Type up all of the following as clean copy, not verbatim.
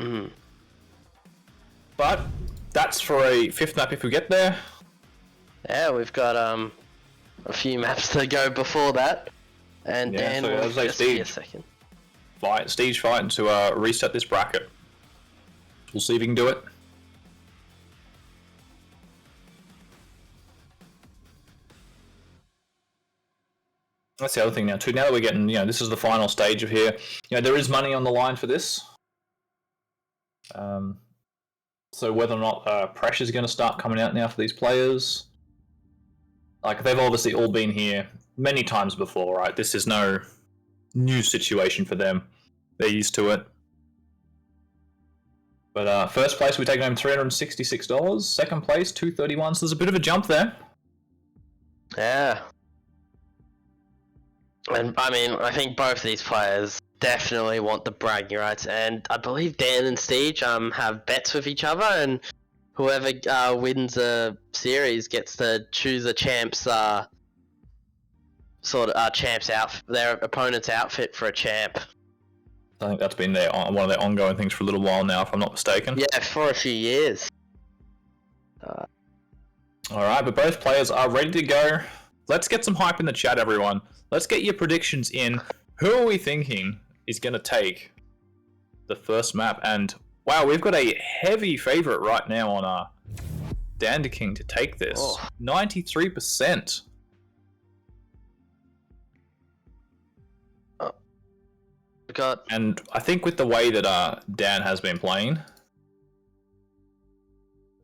Mm. But that's for a 5th map if we get there. Yeah, we've got a few maps to go before that. And Yeah, Dan so will as I just be a Steej. second. Steej fighting to reset this bracket. We'll see if he can do it. That's the other thing now too. Now that we're getting, this is the final stage of here. There is money on the line for this. So whether or not pressure's going to start coming out now for these players, like they've obviously all been here many times before, right? This is no new situation for them. They're used to it. But first place, we're taking home $366. Second place, $231. So there's a bit of a jump there. Yeah. And I mean, I think both these players definitely want the bragging rights, and I believe Dan and Steej have bets with each other, and whoever wins a series gets to choose a champ's champ's outfit, their opponent's outfit for a champ. I think that's been one of their ongoing things for a little while now, if I'm not mistaken. Yeah, for a few years. Alright, but both players are ready to go. Let's get some hype in the chat, everyone. Let's get your predictions in. Who are we thinking is going to take the first map? And wow, we've got a heavy favorite right now on dandaking to take this. 93%. And I think with the way that Dan has been playing,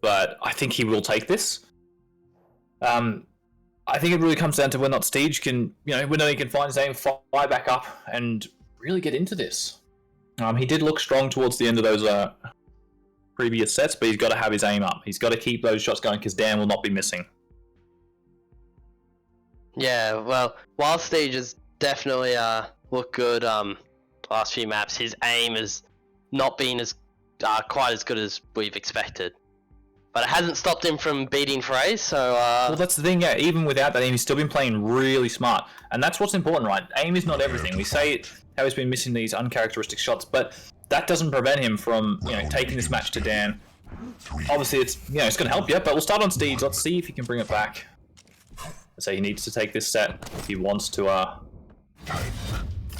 but I think he will take this. I think it really comes down to whether or not Steej can, whether he can find his aim, fly back up, and really get into this. He did look strong towards the end of those previous sets, but he's got to have his aim up. He's got to keep those shots going because Dan will not be missing. Yeah, well, while Steej has definitely looked good last few maps, his aim has not been as quite as good as we've expected. But it hasn't stopped him from beating Fraze, so... Well, that's the thing, yeah. Even without that aim, he's still been playing really smart. And that's what's important, right? Aim is not everything. We say how he's been missing these uncharacteristic shots, but that doesn't prevent him from, taking this match to Dan. Obviously, it's going to help you, but we'll start on Steej. Let's see if he can bring it back. So he needs to take this set if he wants to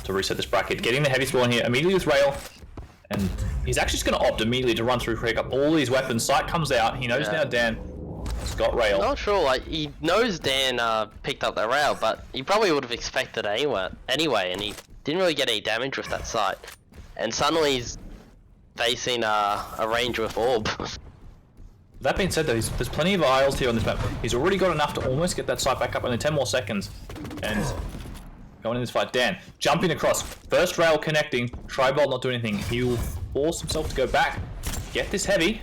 reset this bracket. Getting the heavy spawn here immediately with Rail. And he's actually just going to opt immediately to run through, pick up all these weapons. Sight comes out. He knows now Dan has got Rail. Not sure. He knows Dan picked up that Rail, but he probably would have expected it anyway, and he didn't really get any damage with that sight. And suddenly he's facing a ranger with Orb. That being said, though, there's plenty of aisles here on this map. He's already got enough to almost get that sight back up in 10 more seconds. And going in this fight, Dan jumping across. First rail connecting. Tribolt not doing anything. He'll force himself to go back. Get this heavy.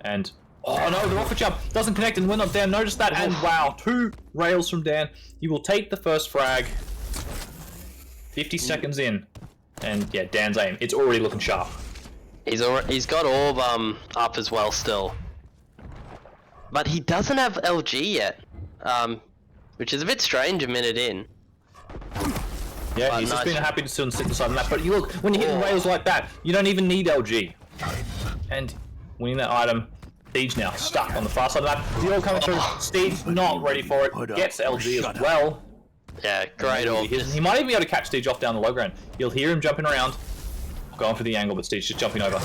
And oh no, the rocket jump doesn't connect and we're not down. Notice that. And wow, 2 rails from Dan. He will take the first frag. 50 seconds in. And yeah, Dan's aim. It's already looking sharp. He's got Orb up as well still. But he doesn't have LG yet. Which is a bit strange a minute in. Yeah, he's just been happy to sit beside the map. But you look, when you're hitting rails like that, you don't even need LG. And winning that item, Steej now stuck on the far side of the map. The Orb coming through. Steej not ready for it. Gets LG as well. Yeah, great Orb. He might even be able to catch Steej off down the low ground. You'll hear him jumping around. Going for the angle, but Steej just jumping over.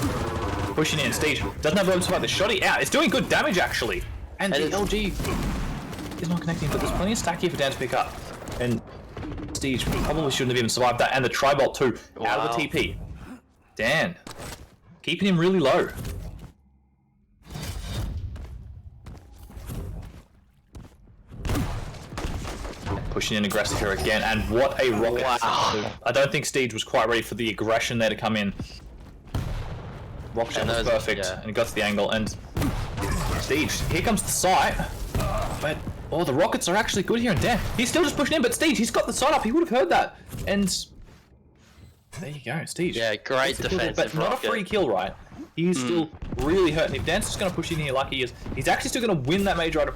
Pushing in. Steej doesn't have room to fight the shotty out. It's doing good damage, actually. And the LG is not connecting, but there's plenty of stack here for Dan to pick up. And Steej probably shouldn't have even survived that. And the Tribolt too, out of the TP. Dan, keeping him really low. Pushing in aggressive here again, and what a rocket. Wow. I don't think Steej was quite ready for the aggression there to come in. Rocket shot was perfect, and he got to the angle, and Steej, here comes the sight. But, oh, the rockets are actually good here, and Dan, he's still just pushing in, but Steej, he's got the sight up, he would have heard that. And there you go, Steej. Yeah, great defensive but not a free kill, right? He's still really hurting. If Dan's just going to push in here like he is, he's actually still going to win that major item.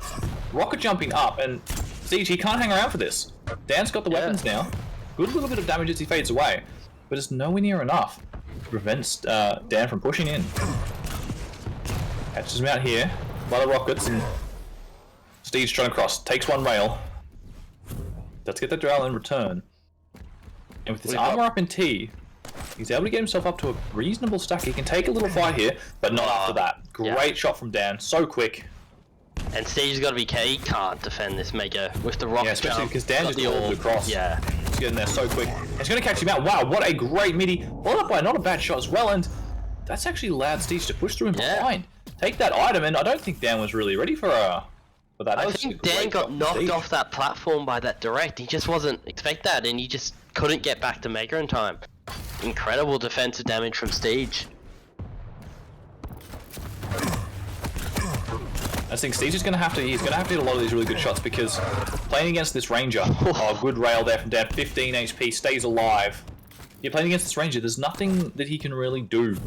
Rocket jumping up, and Steej, he can't hang around for this. Dan's got the weapons now. Good little bit of damage as he fades away, but it's nowhere near enough. Prevents Dan from pushing in. Catches him out here by the rockets, and Steve's trying to cross. Takes one rail. Let's get the rail in return. And with his armor up in T, he's able to get himself up to a reasonable stack. He can take a little fight here, but not after that. Great shot from Dan. So quick. And Steej's got to be careful. He can't defend this mega with the rocket. Yeah, especially because Dan just orbed across. Yeah. He's getting there so quick. He's going to catch him out. Wow, what a great midi. Followed up by not a bad shot as well, and that's actually allowed Steej to push through him behind. Take that item, and I don't think Dan was really ready for that. I think Dan got knocked off that platform by that direct. He just wasn't expect that, and he just couldn't get back to Mega in time. Incredible defensive damage from Steej. I think Steej is going to have to. He's going to have to hit a lot of these really good shots because playing against this Ranger. Oh, good rail there from Dan. 15 HP, stays alive. You're playing against this Ranger. There's nothing that he can really do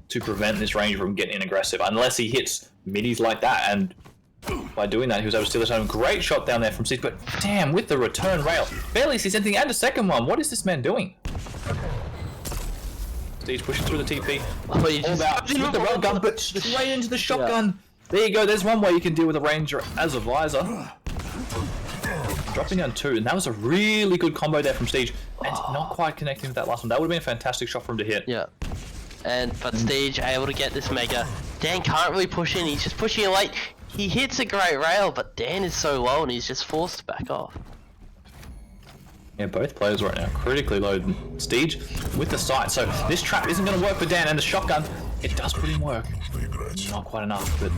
to prevent this Ranger from getting in aggressive unless he hits middies like that. And by doing that, he was able to steal his own. Great shot down there from Steej. But damn, with the return rail, barely sees anything. And a second one. What is this man doing? Steej pushing through the TP. Oh, he just with the rail gun, but straight into the shotgun. There you go, there's one way you can deal with a Ranger as a visor. Dropping down 2, and that was a really good combo there from Steej. And not quite connecting with that last one. That would have been a fantastic shot for him to hit. Yeah. But Steej able to get this mega. Dan can't really push in, he's just pushing it late. He hits a great rail, but Dan is so low and he's just forced to back off. Yeah, both players right now critically low. Steej with the sight, so this trap isn't going to work for Dan, and the shotgun, it does put in work. Not quite enough, but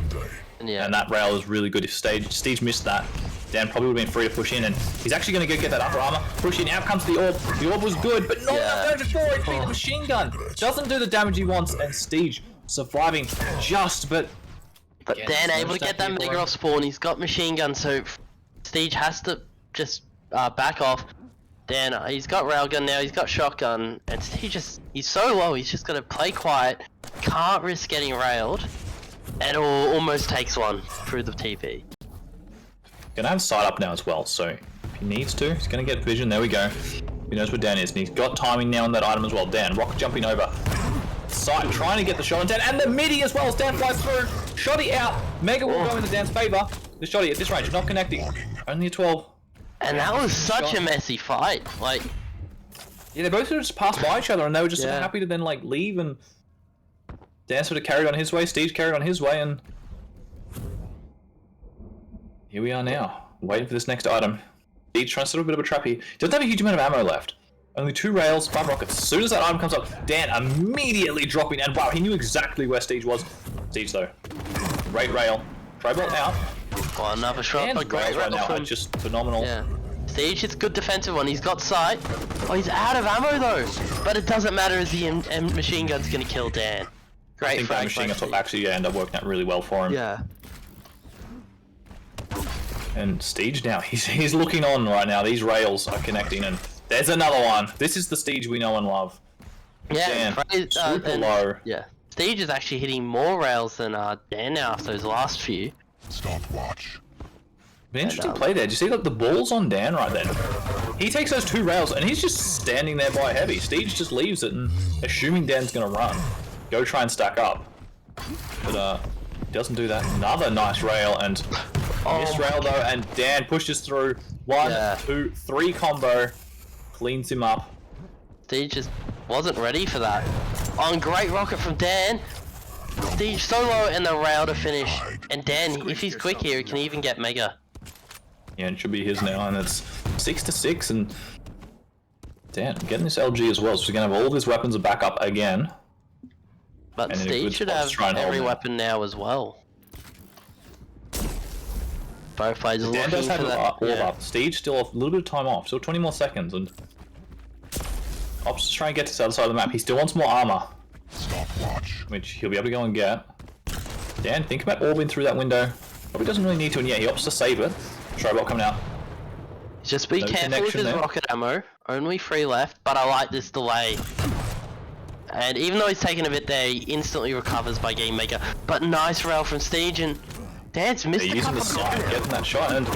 and that rail is really good. If Steej missed that, Dan probably would have been free to push in, and he's actually going to go get that upper armor. Push in, out comes the orb. The orb was good, but not enough damage for it. The machine gun doesn't do the damage he wants, and Steej surviving just, but Dan able to get that mega off spawn. He's got machine gun, so Steej has to just back off. Dan, he's got railgun now, he's got shotgun, and he's so low, he's just gotta play quiet, can't risk getting railed, and almost takes one through the TP. Gonna have sight up now as well, so if he needs to, he's gonna get vision, there we go. He knows where Dan is, and he's got timing now on that item as well. Dan, rocket jumping over. Sight, trying to get the shot on Dan, and the midi as well as Dan flies through. Shotty out, Mega will go into Dan's favor. The shotty at this range, not connecting, only a 12. And that was such a messy fight, like... Yeah, they both sort of just passed by each other, and they were just sort of happy to then, like, leave, and... Dan sort of carried on his way, Steej carried on his way, and... Here we are now, waiting for this next item. Steej trying to set up a bit of a trap here. Doesn't have a huge amount of ammo left. Only 2 rails, 5 rockets. As soon as that item comes up, Dan immediately dropping, and wow, he knew exactly where Steej was. Steej, though. Great rail. Tribal out. Oh, another shot, but great right now are just phenomenal. Yeah. Steej, it's a good defensive one. He's got sight. Oh, he's out of ammo though. But it doesn't matter as the machine gun's gonna kill Dan. Great. I think that machine gun will actually end up working out really well for him. Yeah. And Steej now, he's looking on right now. These rails are connecting, and there's another one. This is the Steej we know and love. Yeah. Dan, super low. Yeah. Steej is actually hitting more rails than Dan now after those last few. Stopwatch. An interesting play there. Do you see like the balls on Dan right there? He takes those 2 rails and he's just standing there by heavy. Steej just leaves it and assuming Dan's gonna run, go try and stack up. But doesn't do that. Another nice rail and missed rail though, and Dan pushes through. 1, 2, 3 combo, cleans him up. Steej just wasn't ready for that. On great rocket from Dan. Steej so low and the rail to finish. And Dan, if he's quick here, he can even get mega. Yeah, it should be his now, and it's 6 to 6, and Dan getting this LG as well, so he's gonna have all of his weapons to back up again. But Steej should have every weapon now as well. Both players are looking for that. Dan does have all up. Steej still a little bit of time off, still 20 more seconds, and Ops to try and get to the other side of the map. He still wants more armor. Stopwatch. Which he'll be able to go and get. Dan, think about orbing through that window. Probably doesn't really need to, and yeah, he opts to save it. Tribal coming out. Just be careful with his rocket ammo. Only 3 left, but I like this delay. And even though he's taking a bit there, he instantly recovers by getting mega. But nice rail from Steej, and Dan's missed a couple of getting that shot, and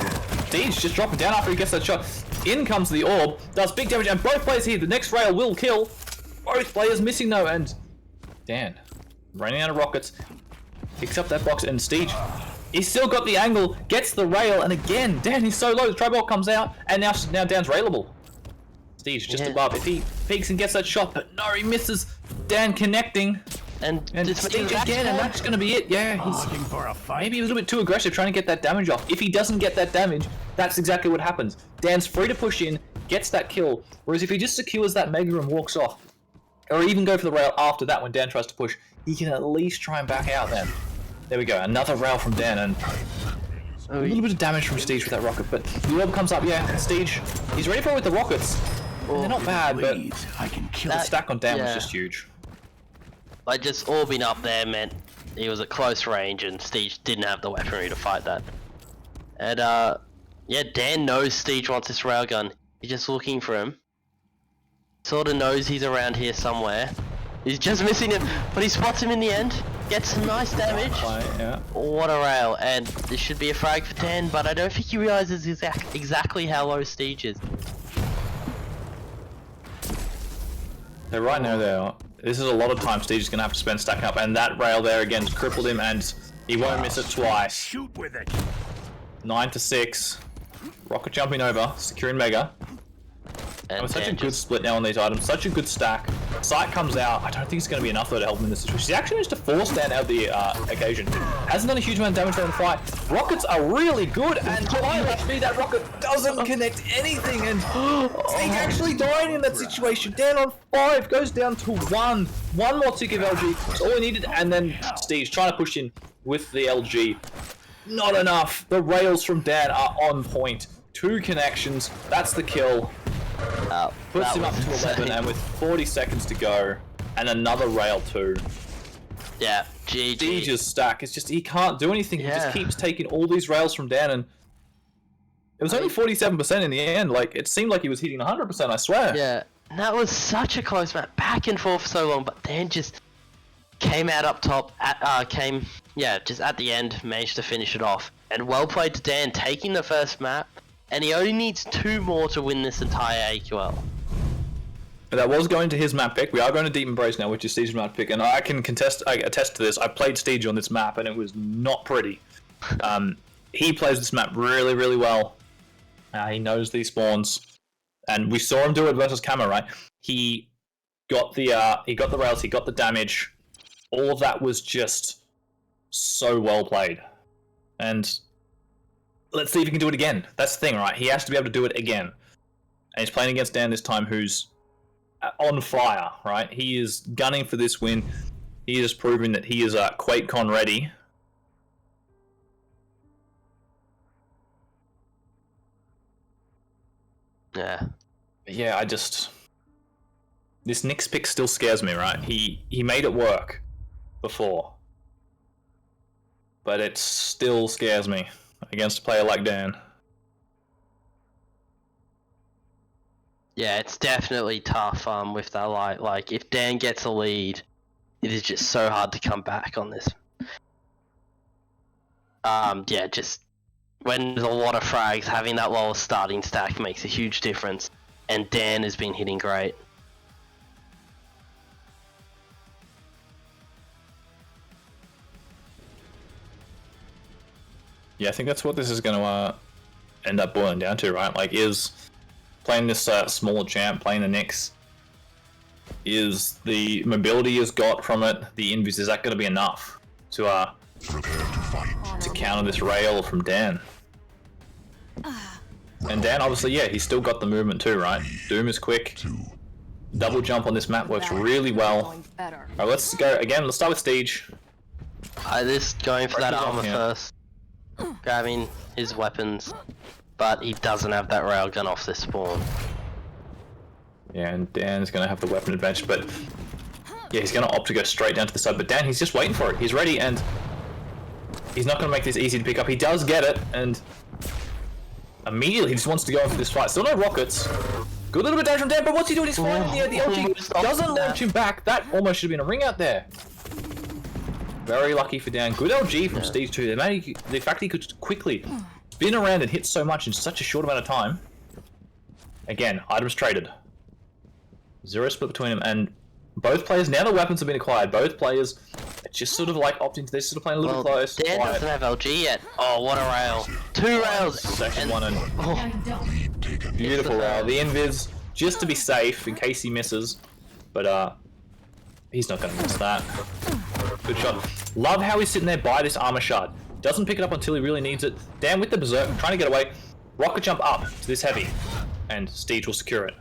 Steej just dropping down after he gets that shot. In comes the orb, does big damage, and both players here. The next rail will kill. Both players missing though, and Dan, running out of rockets, picks up that box, and steej. He's still got the angle, gets the rail, and again, Dan is so low. The tri-bolt comes out, and now Dan's railable. Steej just above. If he peeks and gets that shot, but no, he misses. Dan connecting. And steej again, and that's going to be it. Yeah, he's Looking for a fight. maybe a little bit too aggressive trying to get that damage off. If he doesn't get that damage, that's exactly what happens. Dan's free to push in, gets that kill, whereas if he just secures that mega and walks off, or even go for the rail after that when Dan tries to push, he can at least try and back out then. There we go, another rail from Dan, and a little bit of damage from steej with that rocket, but the orb comes up, yeah, steej, he's ready for it with the rockets. And they're not bad, but I can kill the stack on Dan was just huge. Like, just orbing up there meant he was at close range and steej didn't have the weaponry to fight that. And yeah, Dan knows steej wants this railgun. He's just looking for him. Sort of knows he's around here somewhere. He's just missing him, but he spots him in the end. Gets some nice damage. Yeah. What a rail, and this should be a frag for 10, but I don't think he realizes exactly how low steej is. So right now there, this is a lot of time steej is going to have to spend stacking up, and that rail there again crippled him, and he won't miss it twice. Shoot with it. 9 to 6. Rocket jumping over, securing mega. And with such a good split now on these items, such a good stack. Sight comes out. I don't think it's going to be enough though to help him in this situation. He's actually managed to force Dan out of the occasion. Hasn't done a huge amount of damage on the fight. Rockets are really good, and high HP, that rocket doesn't connect anything, and he's actually dying in that situation. Dan on 5 goes down to 1. One more tick of LG. That's all he needed, and then steej trying to push in with the LG. Not enough. The rails from Dan are on point. 2 connections. That's the kill. Puts him up to 11, and with 40 seconds to go, and another rail too. Yeah, GG. Steej's stack is just, he can't do anything. He just keeps taking all these rails from Dan, and it was only 47% in the end. Like, it seemed like he was hitting 100%, I swear. Yeah, and that was such a close match, back and forth for so long, but Dan just came out up top, just at the end, managed to finish it off. And well played to Dan, taking the first map. And he only needs 2 more to win this entire AQL. That was going to his map pick. We are going to Deep Embrace now, which is Steej's map pick. And I can attest to this. I played steej on this map, and it was not pretty. He plays this map really, really well. He knows these spawns. And we saw him do it versus cammma, right? He got the rails, he got the damage. All of that was just so well played. And let's see if he can do it again. That's the thing, right? He has to be able to do it again. And he's playing against Dan this time, who's on fire, right? He is gunning for this win. He is proving that he is QuakeCon ready. Yeah. Yeah, this Nyx pick still scares me, right? He made it work before. But it still scares me against a player like Dan. Yeah, it's definitely tough with that light. Like, if Dan gets a lead, it is just so hard to come back on this. Yeah, just when there's a lot of frags, having that lower starting stack makes a huge difference. And Dan has been hitting great. Yeah, I think that's what this is going to end up boiling down to, right? Like, is playing this smaller champ, playing the Nyx, is the mobility has got from it, the invis, is that going to be enough to counter this rail from Dan? And Dan, obviously, yeah, he's still got the movement too, right? Doom is quick. Double jump on this map works really well. Alright, let's go again. Let's start with steej. This going for that armor first. Grabbing his weapons, but he doesn't have that railgun off this spawn. Yeah, and Dan's gonna have the weapon advantage, but yeah, he's gonna opt to go straight down to the side. But Dan, he's just waiting for it. He's ready, and he's not gonna make this easy to pick up. He does get it, and immediately he just wants to go in for this fight. Still no rockets. Good little bit of damage from Dan, but what's he doing? He's flying in the air. The LG doesn't launch him back. That almost should have been a ring out there. Very lucky for Dan. Good LG from steej too. The fact he could quickly spin around and hit so much in such a short amount of time. Again, items traded. 0 split between them, and both players, now the weapons have been acquired, both players are just sort of like opting to this, sort of playing a little close. Dan quiet. doesn't have LG yet. Oh, what a rail. 2 rails. Second one and Oh, beautiful rail. The invis, just to be safe in case he misses. But he's not going to miss that. Good shot. Love how he's sitting there by this armor shard. Doesn't pick it up until he really needs it. Dan with the berserk, trying to get away. Rocket jump up to this heavy. And Steej will secure it.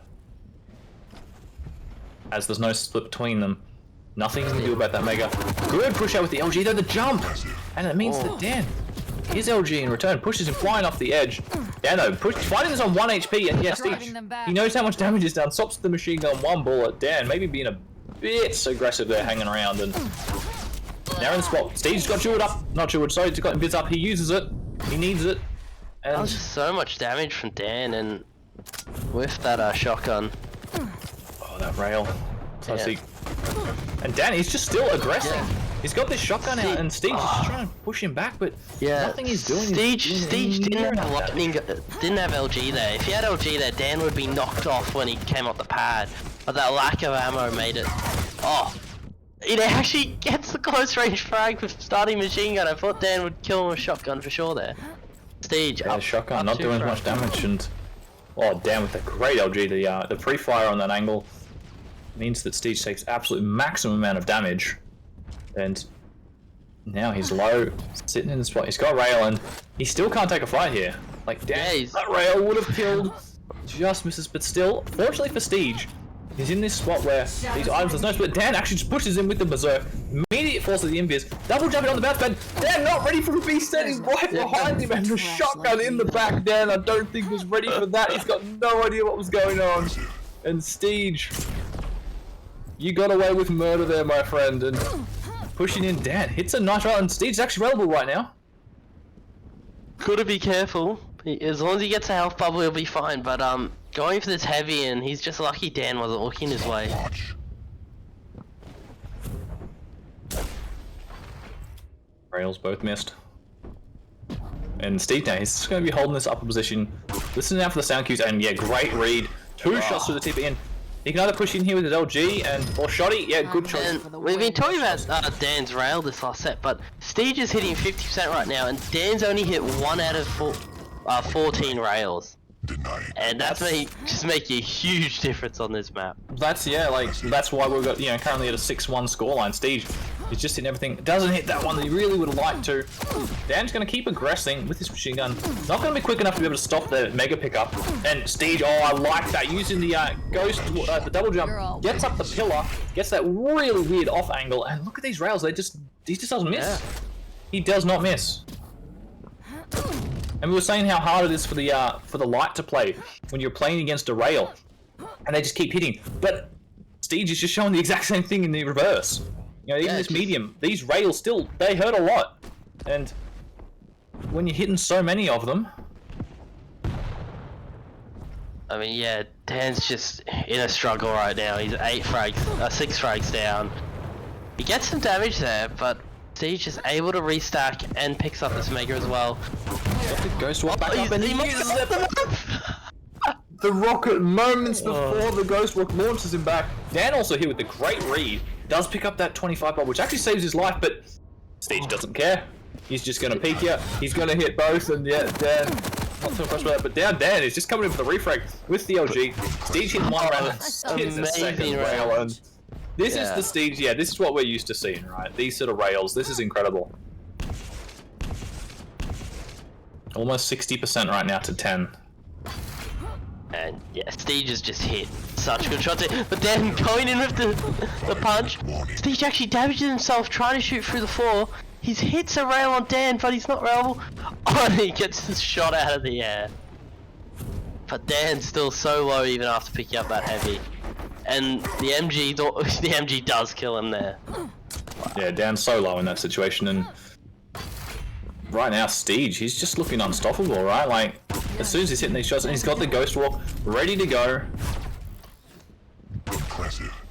As there's no split between them. Nothing he can do about that Mega. Good push out with the LG though, the jump! And it means that Dan, his LG in return, pushes him flying off the edge. Dan though, fighting this on 1 HP, and yes, Steej, he knows how much damage is done, stops the machine gun 1 bullet. Dan maybe being a bit aggressive there, hanging around, and now in the spot. Steej's got Jeweled up, not Jeweled, sorry, he's got Invis up, he uses it, he needs it. And that was just so much damage from Dan, and with that shotgun. Oh, that rail. So Yeah. And Dan, he's just still aggressive. Yeah. He's got this shotgun out, and Steej is just trying to push him back, but nothing he's doing. Steej didn't have lightning, didn't have LG there. If he had LG there, Dan would be knocked off when he came up the pad. But that lack of ammo made it. Oh, it actually gets the close range frag with starting machine gun. I thought Dan would kill him with shotgun for sure there. Steej, Yeah, shotgun not doing as much damage, and Dan with a great LG. The pre-fire on that angle means that Steej takes absolute maximum amount of damage, and now he's low, sitting in the spot. He's got rail, and he still can't take a fight here. Like, damn, that rail would have killed. Just misses, but still, fortunately for Steej, he's in this spot where these items, there's no split. Dan actually just pushes in with the berserk. Immediate force of the invis. Double jumping on the bounce pad. Dan not ready for a beast set. He's right behind him, and the shotgun in the back. Dan, I don't think was ready for that. He's got no idea what was going on. And Steej, you got away with murder there, my friend. And pushing in, Dan hits a nice round, and Steej's actually relevant right now. Gotta be careful. As long as he gets a health bubble, he'll be fine. But going for this heavy, and he's just lucky Dan wasn't looking his way. Rails both missed. And Steej now, he's just going to be holding this upper position. Listening out for the sound cues, and yeah, great read. 2 shots to the tip in. He can either push in here with his LG or Shoddy. Yeah, good choice. And we've been talking about Dan's rail this last set, but Steej is hitting 50% right now, and Dan's only hit 1 out of 14 rails. And that's just making a huge difference on this map. That's why we've got currently at a 6-1 scoreline. Steej is just hitting everything. Doesn't hit that one that he really would have liked to. Dan's going to keep aggressing with his machine gun. Not going to be quick enough to be able to stop the mega pickup. And Steej, oh, I like that, using the ghost, the double jump, gets up the pillar, gets that really weird off angle, and look at these rails. He just doesn't miss. Yeah. He does not miss. And we were saying how hard it is for the light to play when you're playing against a rail, and they just keep hitting. But Steej is just showing the exact same thing in the reverse. Even this medium, these rails still, they hurt a lot. And when you're hitting so many of them, I mean, yeah, Dan's just in a struggle right now. He's 6 frags down. He gets some damage there, but Steej is able to restack and picks up this mega as well. Got the ghost walk back up, and he uses the rocket moments before the ghost walk launches him back. Dan also here with the great read does pick up that 25 bomb, which actually saves his life, but Steej doesn't care. He's just going to peek you. He's going to hit both, and yeah, Dan not so impressed with that. But Dan is just coming in for the refrag with the LG. Steej hit 1 round and hits the second rail, and this is the Steej. Yeah, this is what we're used to seeing, right? These sort of rails. This is incredible. Almost 60% right now to 10. And yeah, Steej has just hit such good shots here. But then going in with the punch, Steej actually damages himself trying to shoot through the floor. He hits a rail on Dan, but he's not railable. Oh, and he gets the shot out of the air. But Dan's still so low even after picking up that heavy. And the MG does kill him there. Yeah, Dan's so low in that situation, and right now Steej, he's just looking unstoppable, right? Like, as soon as he's hitting these shots, and he's got the ghost walk ready to go.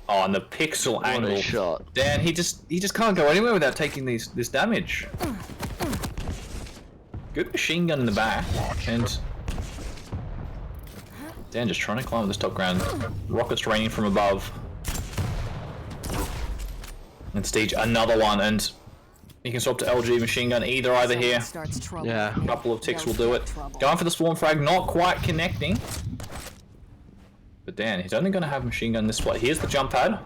Oh, and the pixel angle. Shot. Dan, he just can't go anywhere without taking this damage. Good machine gun in the back, and Dan just trying to climb this top ground. Rockets raining from above. And Steej, another one, and you can swap to LG machine gun either here. Yeah. A couple of ticks will do it. Going for the spawn frag, not quite connecting. But Dan, he's only going to have machine gun this spot. Here's the jump pad.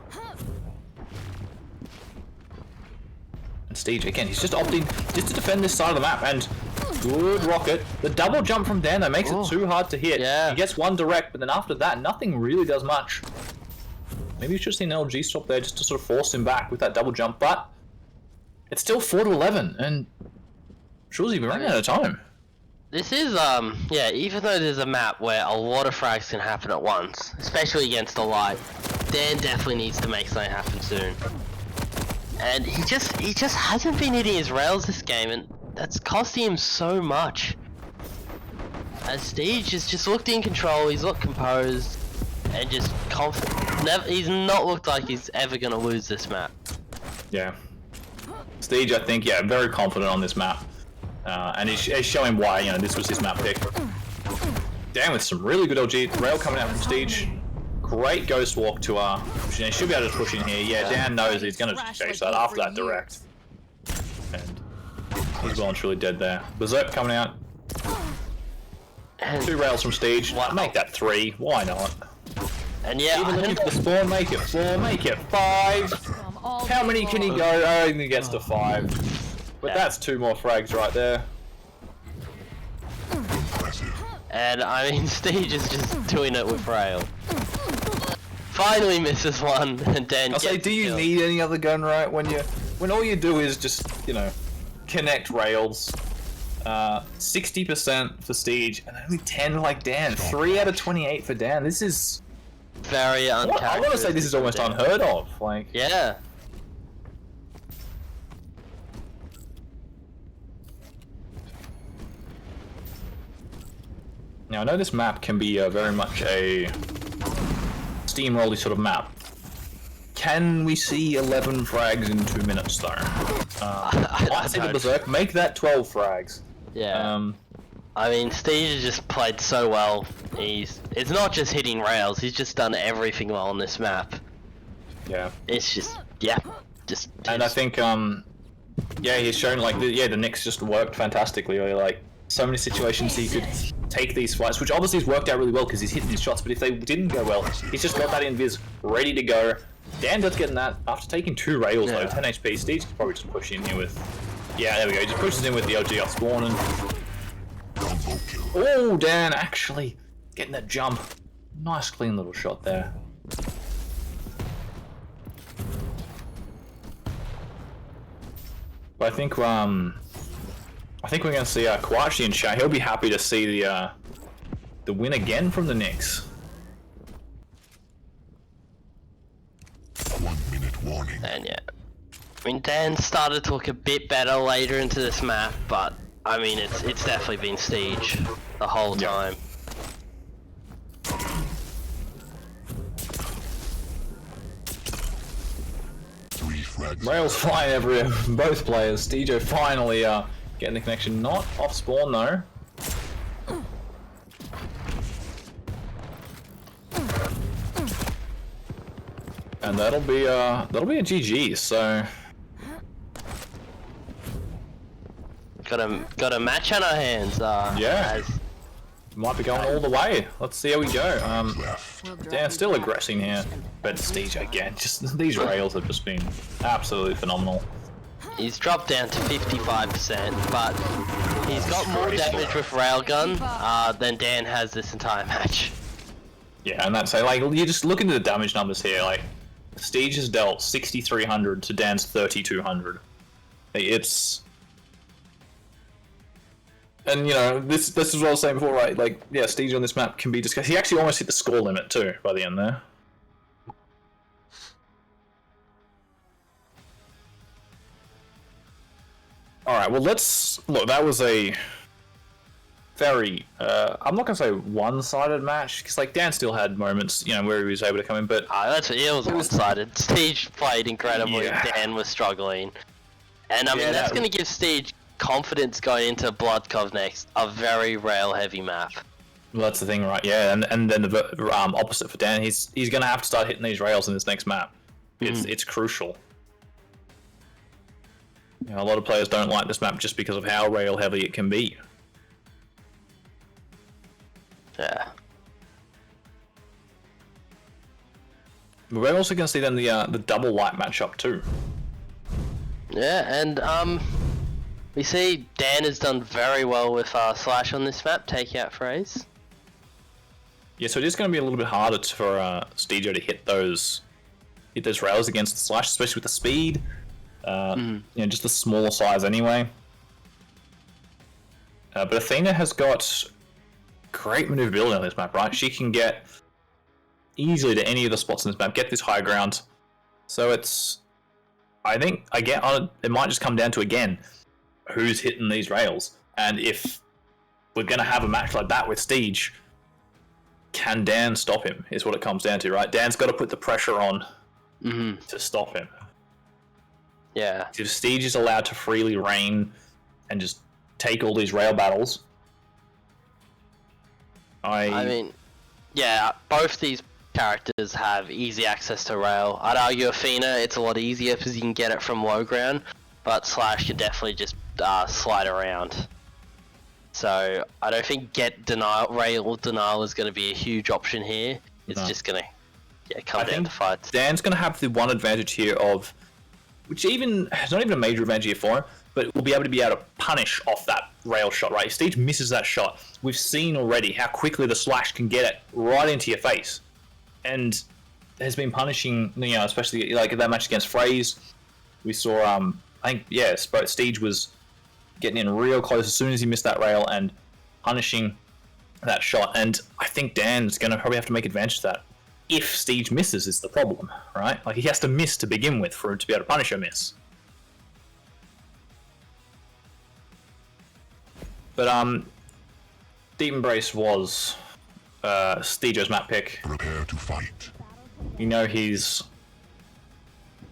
And Steej, again, he's just opting just to defend this side of the map, and good rocket. The double jump from Dan, though, makes it too hard to hit. Yeah. He gets one direct, but then after that, nothing really does much. Maybe you should have seen an LG stop there just to sort of force him back with that double jump, but it's still 4-11, and Shrulez, we're running out of time. This is, yeah, even though there's a map where a lot of frags can happen at once, especially against the light, Dan definitely needs to make something happen soon. And he just hasn't been hitting his rails this game, and that's costing him so much. As Steej has just looked in control, he's looked composed, and just confident. He's not looked like he's ever going to lose this map. Yeah. Steej, I think, yeah, very confident on this map. And he's showing why, you know, this was his map pick. Dan with some really good LG. Rail coming out from Steej. Great ghost walk to he should be able to push in here. Yeah, Dan knows he's going to chase that after that direct. And he's well and truly dead there. Berserk coming out. And 2 rails from Steej. Make that 3. Why not? And yeah, Even looking for the spawn, make it 4, make it 5. How many can he go? Oh, he gets to 5. But that's 2 more frags right there. and I mean, Steej is just doing it with rail. Finally misses one, and then I'll say, do you need any other gun, right? When all you do is just, you know, connect rails. 60% for Steej, and only 10 like Dan. 3 out of 28 for Dan. This is very uncharacteristic. I want to say this is almost unheard of. Like, yeah. Now I know this map can be very much a steamrolly sort of map. Can we see 11 frags in 2 minutes though? I'd say the Berserk, make that 12 frags. Yeah. I mean, Steej has just played so well. It's not just hitting rails, he's just done everything well on this map. Yeah. It's just, yeah. And I think, yeah, he's shown like, the Knicks just worked fantastically. Like, so many situations he could take these fights, which obviously has worked out really well because he's hitting his shots, but if they didn't go well, he's just got that invis ready to go. Dan does getting that after taking 2 rails though, 10 HP. Steej could probably just push in here with, yeah, there we go. He just pushes in with the LG off spawn and, oh, Dan actually getting that jump. Nice clean little shot there. But I think we're gonna see Kuachi in chat. He'll be happy to see the win again from the Knicks. 1 minute warning. And yeah. I mean, Dan started to look a bit better later into this map, but I mean, it's definitely been Steej the whole time. Rails flying everywhere from both players. Steej finally getting the connection, not off spawn though. And that'll be a GG. So got a match on our hands. yeah, might be going all the way. Let's see how we go. Dan still aggressing here, but Steej again. Just these rails have just been absolutely phenomenal. He's dropped down to 55%, but he's got more damage with railgun than Dan has this entire match. Yeah, and that's like you just look into the damage numbers here. Like Steej has dealt 6,300 to Dan's 3,200. It's, and you know this is what I was saying before, right? Like, yeah, Steej on this map can be discussed. He actually almost hit the score limit too by the end there. Alright, well let's look, that was a very I'm not gonna say one-sided match, because like Dan still had moments, you know, where he was able to come in, but It was one-sided. Steej played incredibly, Dan was struggling. And I mean, that's gonna give Steej confidence going into Blood Cove next, a very rail-heavy map. Well, that's the thing, right? Yeah, and then the opposite for Dan, he's gonna have to start hitting these rails in this next map. It's crucial. You know, a lot of players don't like this map just because of how rail heavy it can be. Yeah. We're also going to see then the double light matchup too. Yeah, and we see Dan has done very well with Slash on this map, taking out Fraze. Yeah, so it is going to be a little bit harder for Steej to hit those rails against the Slash, especially with the speed. You know, just the smaller size anyway. But Athena has got great maneuverability on this map, right? She can get easily to any of the spots in this map, get this high ground. So it's, I think, again, it might just come down to, again, who's hitting these rails. And if we're going to have a match like that with Steej, can Dan stop him, is what it comes down to, right? Dan's got to put the pressure on to stop him. Yeah. If Steej is allowed to freely reign and just take all these rail battles, I mean, yeah, both these characters have easy access to rail. I'd argue Athena, it's a lot easier because you can get it from low ground, but Slash can definitely just slide around. So I don't think rail denial is going to be a huge option here. It's just going to come down to fights. Dan's going to have the one advantage here of, which it's not even a major advantage here for him, but we'll be able to punish off that rail shot, right? If Steej misses that shot, we've seen already how quickly the Slash can get it right into your face. And has been punishing, you know, especially like that match against Fraze. We saw, I think, yeah, Steej was getting in real close as soon as he missed that rail and punishing that shot. And I think Dan's going to probably have to make advantage of that. If Steej misses is the problem, right? Like, he has to miss to begin with for him to be able to punish a miss. But, Deep Embrace was Steej's map pick. Prepare to fight. You know he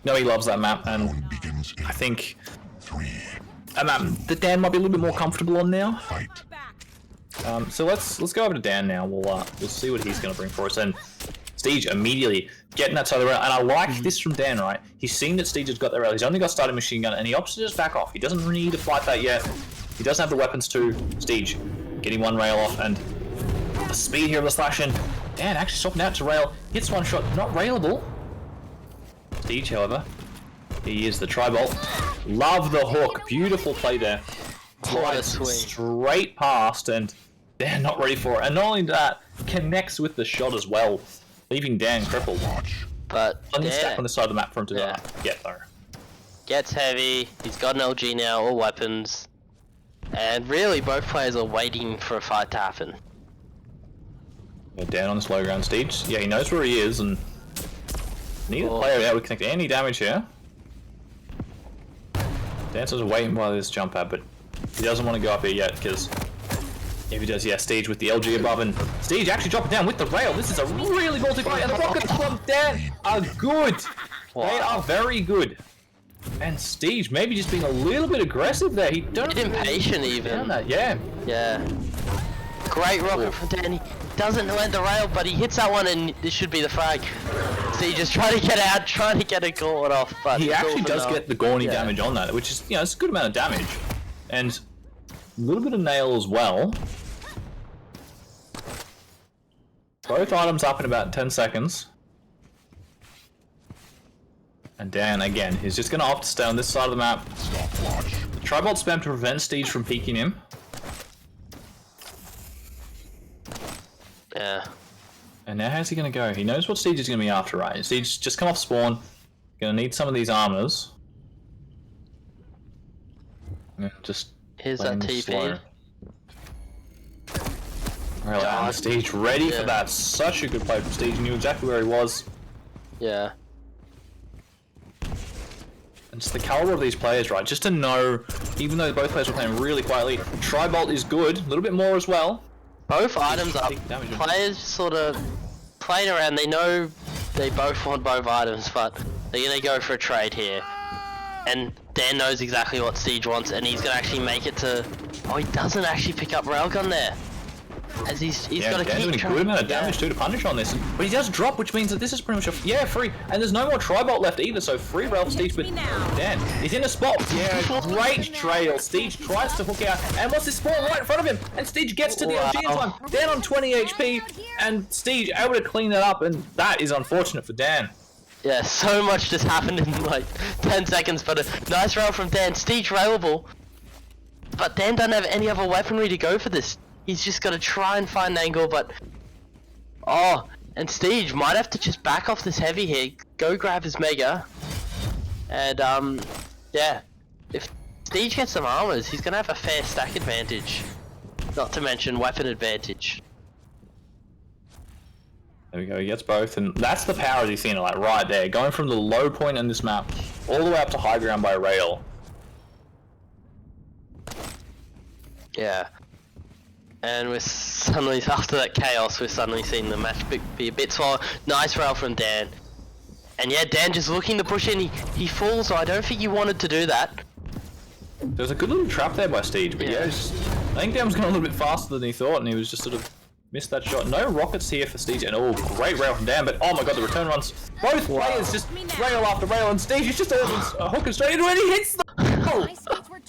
loves that map, and Round begins in I think 3. a map that Dan might be a little bit more comfortable on now. Fight. So let's go over to Dan now. We'll see what he's going to bring for us. And Steej immediately getting that side of the rail, and I like this from Dan, right? He's seen that Steej has got that rail. He's only got starting machine gun, and he opts to just back off. He doesn't need to fight that yet. He doesn't have the weapons to. Steej getting one rail off, and the speed here of the Slash, and Dan actually swapping out to rail. Hits one shot, not railable. Steej, however, he is the tri-bolt. Love the hook. Beautiful play there. What a swing. Straight past, and Dan not ready for it. And not only that, connects with the shot as well, leaving Dan crippled. But Plenty of stack on the side of the map for him to get though. Gets heavy. He's got an LG now, all weapons. And really, both players are waiting for a fight to happen. Yeah, Dan on this low ground Steej. Yeah, he knows where he is, and neither player able to connect any damage here. Dan's just waiting by this jump pad, but he doesn't want to go up here yet, because if he does, yeah, Steej with the LG above, and Steej actually dropping down with the rail. This is a really ballsy play, and the rockets from Dan are good. Wow. They are very good. And Steej maybe just being a little bit aggressive there. He don't a bit impatient even. That. Yeah. Yeah. Great rocket from Dan. He doesn't land the rail, but he hits that one, and this should be the frag. Steej just trying to get out, trying to get a gauntlet off, but he actually does get the Gorny damage on that, which is, you know, it's a good amount of damage, and a little bit of nail as well. Both items up in about 10 seconds. And Dan, again, he's just going to opt to stay on this side of the map. The tri-bolt spam to prevent Steej from peeking him. Yeah. And now how's he going to go? He knows what Steej is going to be after, right? Steej just come off spawn. Going to need some of these armors. Yeah, just here's that TP. Really, and Steej ready for that. Such a good play from Steej. He knew exactly where he was. Yeah. And just the caliber of these players, right? Just to know, even though both players were playing really quietly, tri-bolt is good. A little bit more as well. Both items up. Players sort of playing around. They know they both want both items, but they're going to go for a trade here. And Dan knows exactly what Steej wants, and he's going to actually make it to... Oh, he doesn't actually pick up railgun there. As he's Yeah, got to Dan's keep doing a trying. good amount of damage too to punish on this, but he does drop, which means that this is pretty much a free. And there's no more tri-bolt left either, so free Ralph Steej, but Dan, he's in a spot. Yeah, great trail. Steej tries to hook out, and what's this spawn right in front of him? And Steej gets to the LG in time. Dan on 20 HP, and Steej able to clean that up, and that is unfortunate for Dan. Yeah, so much just happened in like 10 seconds, but a nice rail from Dan. Steej railable, but Dan doesn't have any other weaponry to go for this. He's just got to try and find an angle, but oh, and Steej might have to just back off this heavy here, go grab his mega, and yeah, if Steej gets some armors, he's gonna have a fair stack advantage, not to mention weapon advantage. There we go, he gets both, and that's the power of the Athena, like right there, going from the low point on this map all the way up to high ground by rail. Yeah. And we're suddenly, after that chaos, we're suddenly seeing the match be a bit slower. Nice rail from Dan. And yeah, Dan just looking to push in. He falls, so I don't think he wanted to do that. There's a good little trap there by Steej, but yeah, I think Dan was going a little bit faster than he thought, and he was just sort of missed that shot. No rockets here for Steej, and oh, great rail from Dan, but oh my god, the return runs. Both players just rail after rail, and Steej is just a hooker straight into it, and he hits the... Oh,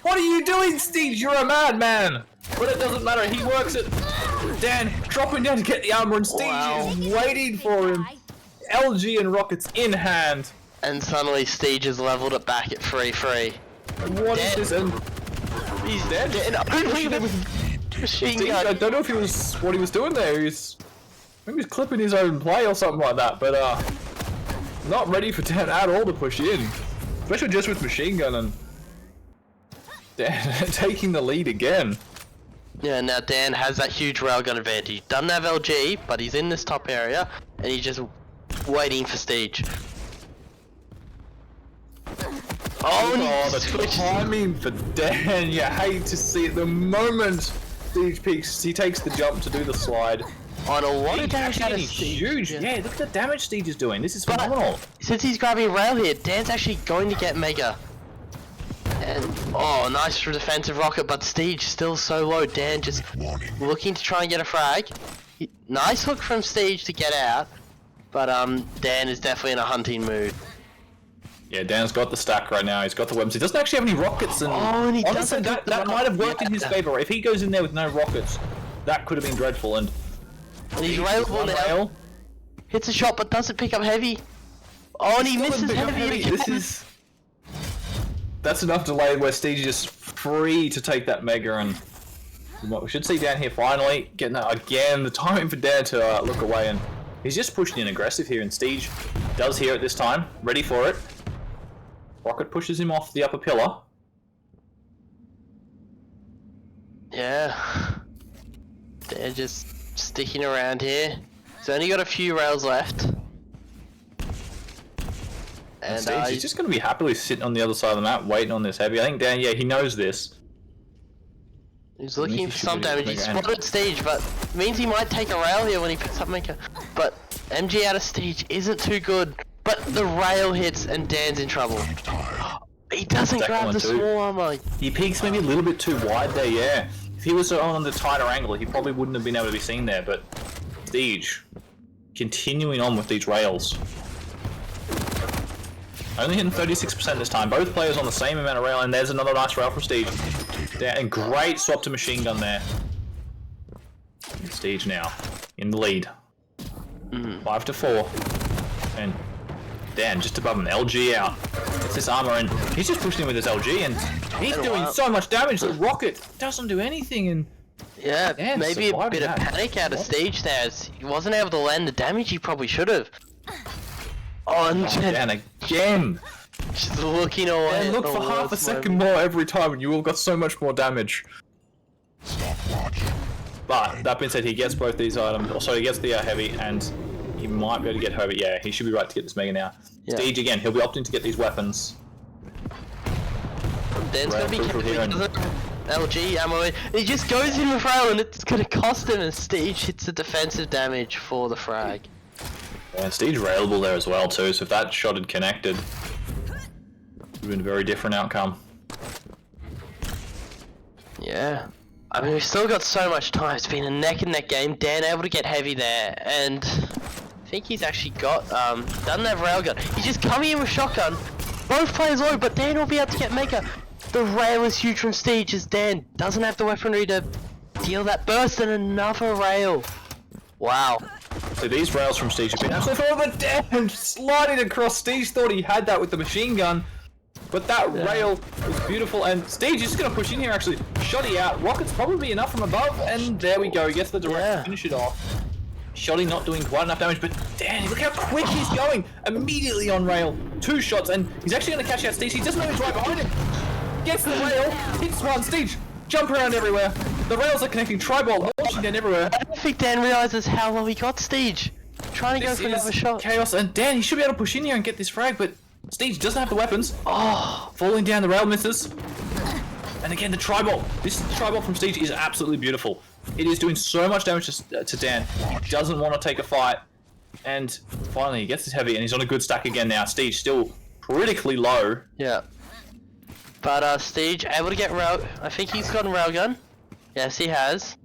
what are you doing, Steej? You're a madman! But it doesn't matter, he works it. Dan dropping down to get the armor, and Steej is waiting for him. LG and rockets in hand. And suddenly Steej has leveled it back at 3-3. What is this? And he's dead. Machine gun. I don't know if he was what he was doing there. Maybe he was clipping his own play or something like that. But not ready for Dan at all to push in, especially just with machine gun and Dan taking the lead again. Yeah, now Dan has that huge railgun advantage. Doesn't have LG, but he's in this top area, and he's just waiting for Steej. Oh, the timing for Dan. You hate to see it. The moment Steej peaks, he takes the jump to do the slide. On a lot of damage out of Steej. Steej. Huge. Yeah, look at the damage Steej is doing. This is phenomenal. Since he's grabbing rail here, Dan's actually going to get mega. And oh, nice defensive rocket, but Steej still so low. Dan just looking to try and get a frag. Nice hook from Steej to get out, but Dan is definitely in a hunting mood. Yeah, Dan's got the stack right now. He's got the weapons. He doesn't actually have any rockets, and and he honestly, that might have worked in his favor. If he goes in there with no rockets, that could have been dreadful. And he's railable now. Hits a shot, but doesn't pick up heavy. Oh, and he misses heavy again. That's enough delay where Steej is just free to take that mega, and what we should see Dan here finally getting that again. The timing for Dan to look away, and he's just pushing in aggressive here, and Steej does hear it this time, ready for it. Rocket pushes him off the upper pillar. Yeah, they're just sticking around here. He's only got a few rails left. And Steej, he's just going to be happily sitting on the other side of the map, waiting on this heavy. I think Dan, yeah, he knows this. He's looking for some damage. He's spotted Steej, but it means he might take a rail here when he picks up Mega. But MG out of Steej isn't too good. But the rail hits and Dan's in trouble. He doesn't grab the small armor. He peeks maybe a little bit too wide there, yeah. If he was on the tighter angle, he probably wouldn't have been able to be seen there. But Steej, continuing on with these rails. Only hitting 36% this time. Both players on the same amount of rail, and there's another nice rail from Steej. And great swap to machine gun there. And Steej now in the lead. 5-4. And Dan just above him. LG out. Gets this armor, and he's just pushing in with his LG, and he's doing so much damage that Rocket doesn't do anything. And yeah, maybe a bit of panic out of Steej there. He wasn't able to land the damage he probably should have. Oh, and Dan again. Just looking away. And look for half a second more every time, and you will got so much more damage. But that being said, he gets both these items. Also, he gets the heavy, and he might be able to get heavy. Yeah, he should be right to get this mega now. Yeah. Steej again. He'll be opting to get these weapons. Dan's gonna be careful. LG ammo. He just goes in with rail, and it's gonna cost him. And Steej hits the defensive damage for the frag. And Steej railable there as well too, so if that shot had connected, it would have been a very different outcome. Yeah. I mean, we've still got so much time. It's been a neck and neck game. Dan able to get heavy there, and I think he's actually got doesn't have railgun. He's just coming in with shotgun. Both players low, but Dan will be able to get mega. The rail is huge from Steej as Dan doesn't have the weaponry to deal that burst, and another rail. Wow. So these rails from Steej have been absolutely fun, but Dan sliding across. Steej thought he had that with the machine gun. But that rail was beautiful, and Steej is just going to push in here actually. Shoddy out, rockets probably enough from above, and there we go, he gets the direct to finish it off. Shoddy not doing quite enough damage, but damn, look how quick he's going! Immediately on rail, 2 shots, and he's actually going to catch out Steej. He doesn't know he's right behind him. Gets the rail, hits one, Steej, jump around everywhere. The rails are connecting, tri-ball, launching down everywhere. I don't think Dan realizes how low he got Steej. Trying to go for another shot. Chaos, and Dan, he should be able to push in here and get this frag, but Steej doesn't have the weapons. Oh, falling down the rail misses. And again, the tri-ball. This tri-ball from Steej is absolutely beautiful. It is doing so much damage to Dan. He doesn't want to take a fight. And finally, he gets his heavy, and he's on a good stack again now. Steej still critically low. Yeah. But Steej able to get rail. I think he's gotten railgun. Yes, he has.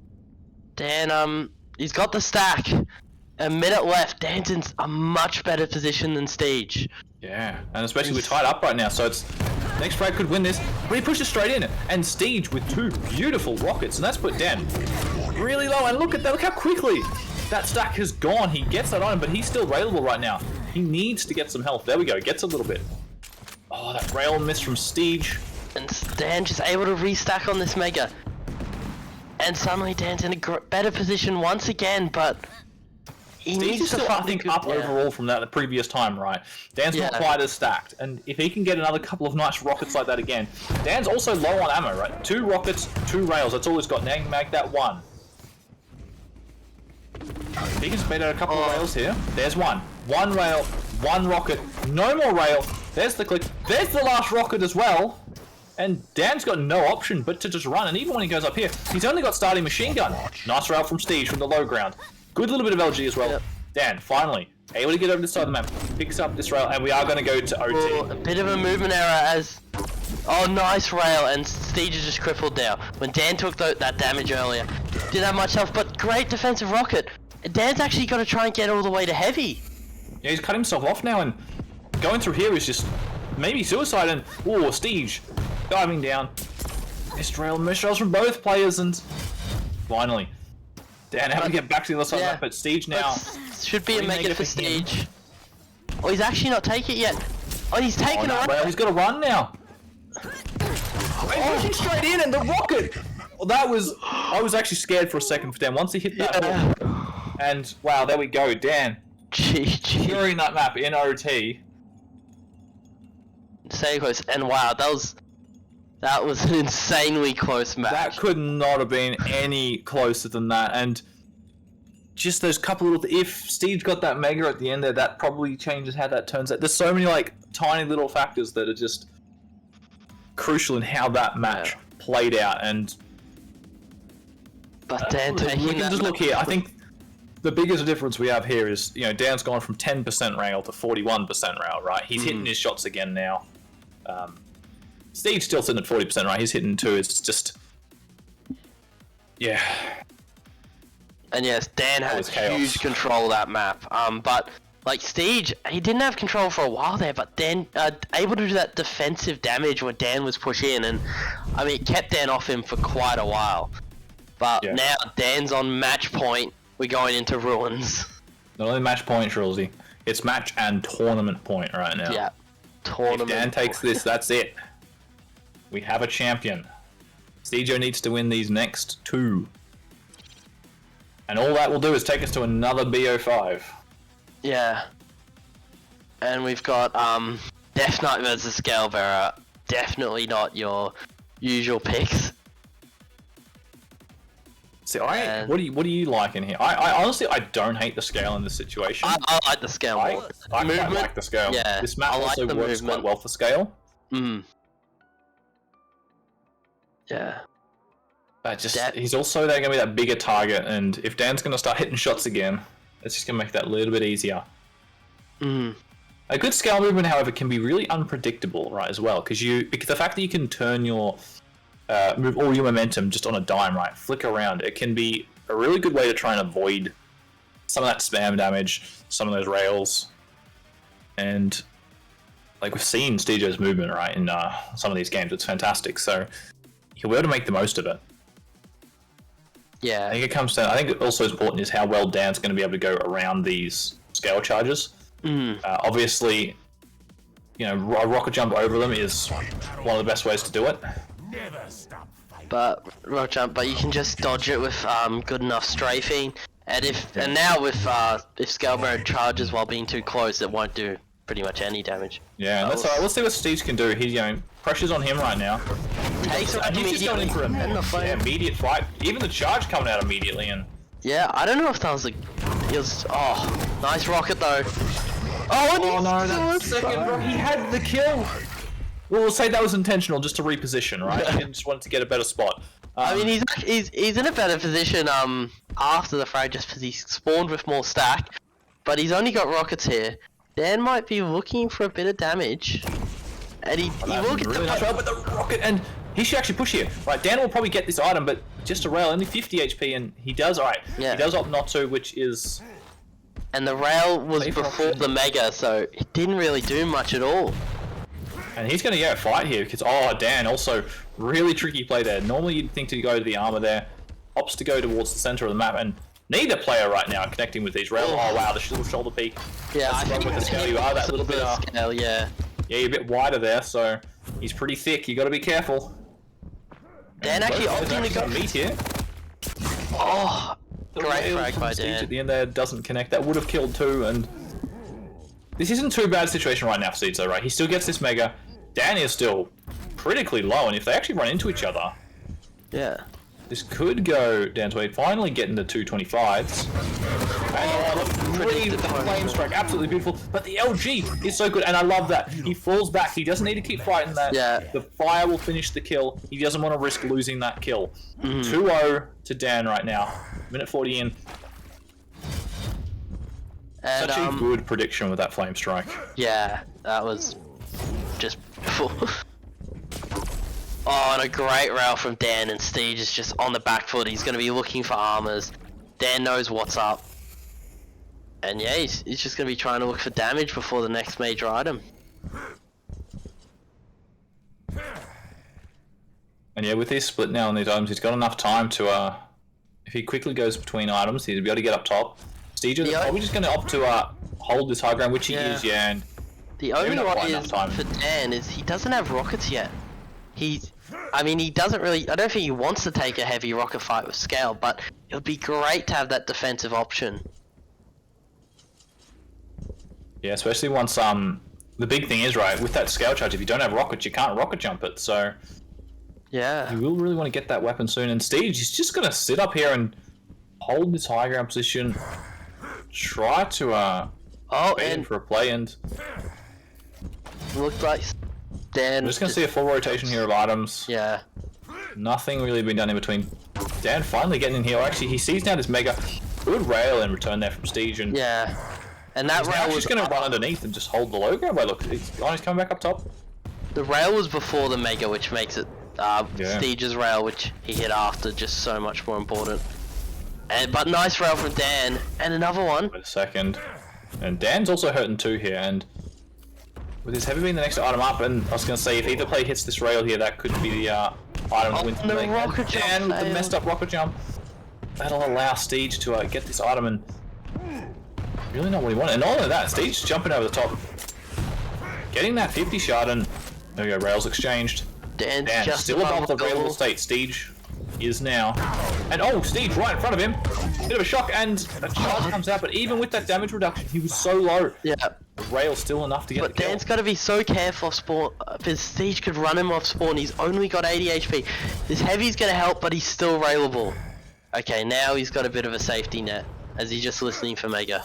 Dan, he's got the stack. A minute left. Dan's in a much better position than Steej. Yeah, and especially we're tied up right now, so it's next frag could win this, but he pushes straight in, and Steej with 2 beautiful rockets, and that's put Dan really low, and look at that, look how quickly that stack has gone. He gets that item, but he's still railable right now. He needs to get some health. There we go, gets a little bit. Oh, that rail miss from Steej. And Dan just able to restack on this mega. And suddenly Dan's in a better position once again, but he Steej needs is to still, I find think, good, up overall from that the previous time, right? Dan's not quite as stacked, and if he can get another couple of nice rockets like that again, Dan's also low on ammo, right? 2 rockets, 2 rails, that's all he's got. Now he can make that 1. If he can speed out a couple of rails here, there's 1. 1 rail, 1 rocket, no more rail, there's the click, there's the last rocket as well, and Dan's got no option but to just run, and even when he goes up here, he's only got starting machine gun. Nice rail from Steej from the low ground. Good little bit of LG as well. Yep. Dan, finally, able to get over this side of the map, picks up this rail, and we are going to go to OT. Oh, a bit of a movement error as... Oh, nice rail, and Steej is just crippled now. When Dan took that damage earlier, didn't have much health, but great defensive rocket. Dan's actually got to try and get all the way to heavy. Yeah, he's cut himself off now, and going through here is just maybe suicide, and... Oh, Steej diving down. Missed rail from both players, and finally... Dan, how to get back to the other side of the map, but Steej now... Should be a mega for Steej. Oh, he's actually not taken it yet. Oh, he's taken it. He's got to run now. Oh, he's pushing straight in, and the rocket! Well, that was... I was actually scared for a second for Dan. Once he hit that hook, and wow, there we go, Dan. GG. Securing that map in OT. So close, and wow, that was an insanely close match. That could not have been any closer than that, and just those couple of... If Steej got that mega at the end there, that probably changes how that turns out. There's so many, like, tiny little factors that are just crucial in how that match played out, and... But Dan taking we can just look here. I think the biggest difference we have here is, you know, Dan's gone from 10% rail to 41% rail, right? He's hitting his shots again now. Steve's still sitting at 40%, right? He's hitting 2. It's just... Yeah. And yes, Dan has huge control of that map. But, like, Steej, he didn't have control for a while there, but Dan, able to do that defensive damage when Dan was pushed in, and, I mean, it kept Dan off him for quite a while. But now Dan's on match point, we're going into ruins. Not only match point, Shrulzy, it's match and tournament point right now. Yeah, tournament. If Dan takes this, that's it. We have a champion. Steejo needs to win these next 2. And all that will do is take us to another BO5. Yeah. And we've got Death Knight versus Scalebearer. Definitely not your usual picks. See, what do you like in here? I honestly don't hate the scale in this situation. I like the scale more. I quite like the scale. Yeah, this map also works quite well for scale. Yeah. But he's also there going to be that bigger target, and if Dan's going to start hitting shots again, it's just going to make that a little bit easier. A good scale movement, however, can be really unpredictable, right, as well, because the fact that you can turn your move all your momentum just on a dime, right? Flick around. It can be a really good way to try and avoid some of that spam damage, some of those rails, and like we've seen Steej's movement, right, in some of these games. It's fantastic, so he'll be able to make the most of it. Yeah. I think it comes down. I think also important is how well Dan's going to be able to go around these scale charges. Obviously, you know, a rocket jump over them is one of the best ways to do it. But rocket jump, but you can just dodge it with good enough strafing. And now with if scale barrier charges while being too close, it won't do pretty much any damage. Yeah, that's alright. Let's see what Steej can do. He's pressure's on him right now. Takes it He's just going in for an immediate fight. Even the charge coming out immediately, and yeah, I don't know if that was nice rocket though. Oh no, that second rocket, he had the kill. We'll say that was intentional, just to reposition, right? He just wanted to get a better spot. I mean, he's in a better position after the frag just because he spawned with more stack, but he's only got rockets here. Dan might be looking for a bit of damage, and he will get really nice with the rocket, and he should actually push here. Right, Dan will probably get this item, but just a rail, only 50 HP, and he does alright. Yeah. He does opt not to, which is. And the rail was before the mega, so it didn't really do much at all. And he's going to get a fight here because Dan also really tricky play there. Normally you'd think to go to the armor there, opts to go towards the center of the map, and neither player right now connecting with these rails. Oh wow, the shoulder peak. Yeah, I think with the scale you are that little bit scale, yeah. Yeah, you're a bit wider there, so he's pretty thick. You got to be careful. Dan actually opting to go meet here. Oh, great frag by Dan. At the end there doesn't connect. That would have killed too, and this isn't too bad a situation right now for Steej though, right? He still gets this mega. Dan is still critically low, and if they actually run into each other, yeah, this could go down to a finally getting the 225s. And the flame strike, absolutely beautiful. But the LG is so good, and I love that. He falls back. He doesn't need to keep fighting that. Yeah. The fire will finish the kill. He doesn't want to risk losing that kill. 2-0 to Dan right now. Minute 40 in. And, such a good prediction with that flame strike. Yeah, that was just full. Oh, and a great rail from Dan, and Steej is just on the back foot. He's going to be looking for armors. Dan knows what's up. And yeah, he's just going to be trying to look for damage before the next major item. And yeah, with this split now on these items, he's got enough time to, if he quickly goes between items, he'll be able to get up top. Steej is probably just going to opt to hold this high ground, which he is, yeah. And the only one is for Dan is he doesn't have rockets yet. I mean, he doesn't really. I don't think he wants to take a heavy rocket fight with scale, but it would be great to have that defensive option. Yeah, especially once the big thing is right with that scale charge. If you don't have rockets, you can't rocket jump it. So yeah, you will really want to get that weapon soon. And Steej is just gonna sit up here and hold this high ground position. Try to and for a play, and looked like Dan. I'm just gonna see a full rotation here of items. Yeah. Nothing really been done in between. Dan finally getting in here. Actually, he sees now this mega good rail in return there from Steej, and yeah, and that rail was just gonna run underneath and just hold the low ground. Wait, look, he's coming back up top. The rail was before the mega, which makes it Steej's rail, which he hit after, just so much more important. But nice rail from Dan, and another one. Wait a second. And Dan's also hurting too here, and with his heavy being the next item up, and I was going to say, if either player hits this rail here, that could be the item that wins the game. Rocket jump Dan with the messed up rocket jump. That'll allow Steej to get this item, and really not what he wanted. And all of that, Steej jumping over the top. Getting that 50 shot, and there we go, rails exchanged. Dan just still above the railable state. Steej is now. And Steej right in front of him. Bit of a shock, and a charge comes out, but even with that damage reduction, he was so low. Yeah. The rail's still enough to get the kill. But Dan's got to be so careful off spawn, because Steej could run him off spawn. He's only got 80 HP. This heavy's going to help, but he's still railable. Okay, now he's got a bit of a safety net, as he's just listening for Mega.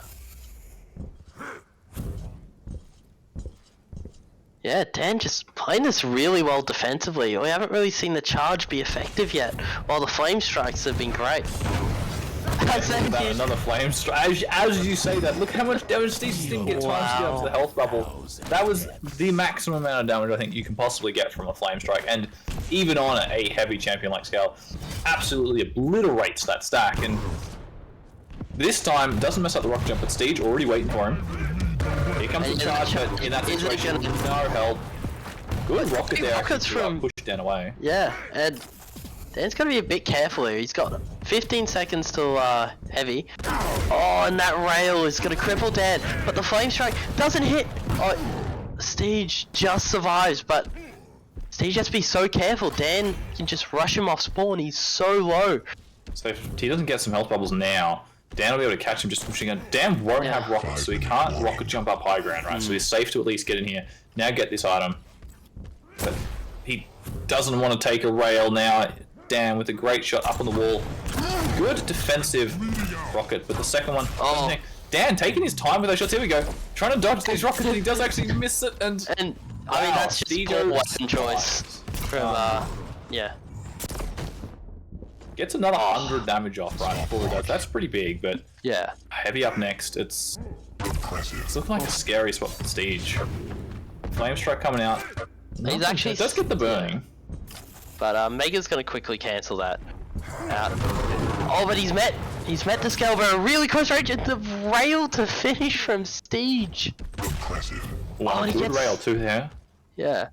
Yeah, Dan just playing this really well defensively. We haven't really seen the charge be effective yet, while the flame strikes have been great. Another flame strike. As you say that, look how much damage Steej didn't get time to get up to the health bubble. That was the maximum amount of damage I think you can possibly get from a flame strike. And even on a heavy champion like Scale, absolutely obliterates that stack. And this time, doesn't mess up the rocket jump, but Steej already waiting for him. Here comes the charge, but in that situation, no help. Good rocket there. Rockets from push Dan away. Yeah, and Dan's got to be a bit careful here. He's got 15 seconds till heavy. Oh, and that rail is going to cripple Dan, but the flame strike doesn't hit. Oh, Steej just survives, but Steej has to be so careful. Dan can just rush him off spawn. He's so low. So if he doesn't get some health bubbles now, Dan will be able to catch him just pushing in. Dan won't have rockets, so he can't rocket jump up high ground, right? So he's safe to at least get in here. Now get this item. But he doesn't want to take a rail now. Dan with a great shot up on the wall. Good defensive rocket, but the second one. Oh. Dan taking his time with those shots. Here we go. Trying to dodge these rockets, and he does actually miss it. And I mean, that's just poor weapon choice from yeah. Gets another 100 damage off right before he does. That's pretty big, but yeah. Heavy up next. It's looking like a scary spot for Steej. Flame strike coming out. He's actually it does get the burning. But Mega's gonna quickly cancel that out. Oh, but he's met the scale by a really close range at the rail to finish from Steej. Wow, good rail too there. Yeah.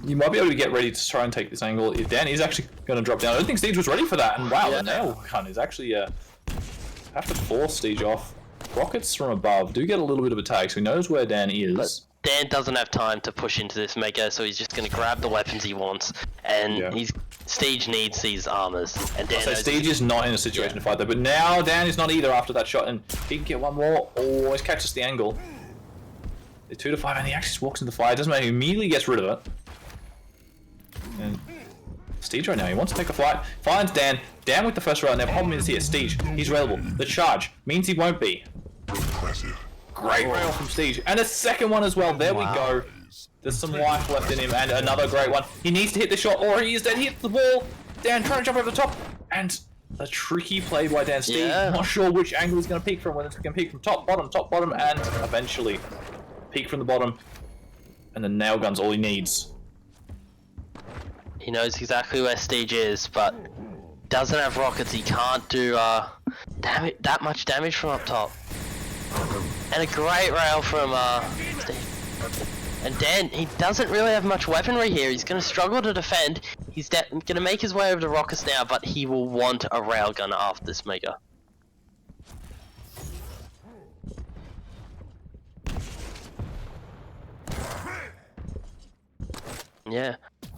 You might be able to get ready to try and take this angle. Dan is actually going to drop down. I don't think Steej was ready for that. And wow, the nail gun is actually have to force Steej off. Rockets from above do get a little bit of a tag, so he knows where Dan is. But Dan doesn't have time to push into this Mega, so he's just going to grab the weapons he wants. And Steej needs these armors. And Dan Steej is not in a situation to fight though. But now Dan is not either after that shot, and he can get one more. Always catches the angle. They're 2 to 5, and he actually just walks into the fire. It doesn't matter. He immediately gets rid of it. And Steej right now, he wants to take a flight. Finds Dan. Dan with the first rail. Now, problem is here, Steej, he's available. The charge means he won't be. Great rail from Steej. And a second one as well. There we go. There's some life left in him, and another great one. He needs to hit the shot, or he is dead. He hits the ball. Dan trying to jump over the top. And a tricky play by Dan. Steej, not sure which angle he's going to peek from, whether it's going to peek from top, bottom, and eventually peek from the bottom. And the nail gun's all he needs. He knows exactly where Steej is, but doesn't have rockets. He can't do that much damage from up top. And a great rail from Steej. And Dan, he doesn't really have much weaponry here. He's going to struggle to defend. He's going to make his way over to rockets now, but he will want a railgun after this Mega. Yeah.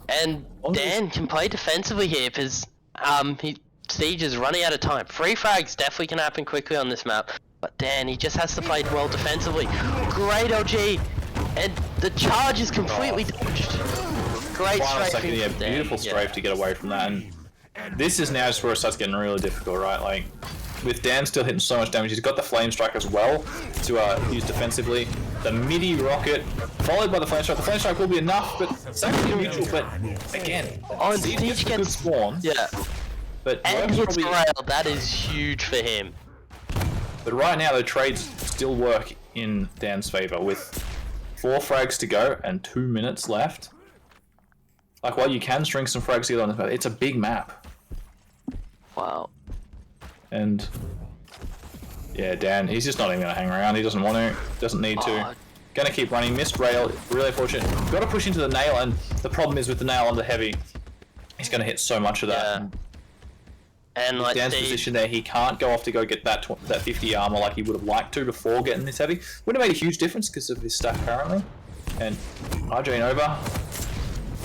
And Dan can play defensively here because Steej is running out of time. Free frags definitely can happen quickly on this map, but Dan, he just has to play well defensively. Great LG, and the charge is completely dodged. Great strafing. Yeah, beautiful strafe to get away from that. And this is now just where it starts getting really difficult, right? Like, with Dan still hitting so much damage, he's got the flame strike as well to use defensively. The midi rocket, followed by the flame strike. The flame strike will be enough, but it's actually neutral. But again, Steej gets a good spawn. Yeah. But and hits the rail. That is huge for him. But right now, the trades still work in Dan's favor with 4 frags to go and 2 minutes left. Like, while you can string some frags together on this map, it's a big map. Wow. And yeah, Dan, he's just not even going to hang around. He doesn't want to, doesn't need to. Going to keep running. Missed rail, really unfortunate. Got to push into the nail, and the problem is with the nail on the heavy, he's going to hit so much of that. And like Dan's position there, he can't go off to go get that 50 armor like he would have liked to before getting this heavy. Would have made a huge difference because of his stack currently. And RJ Nova,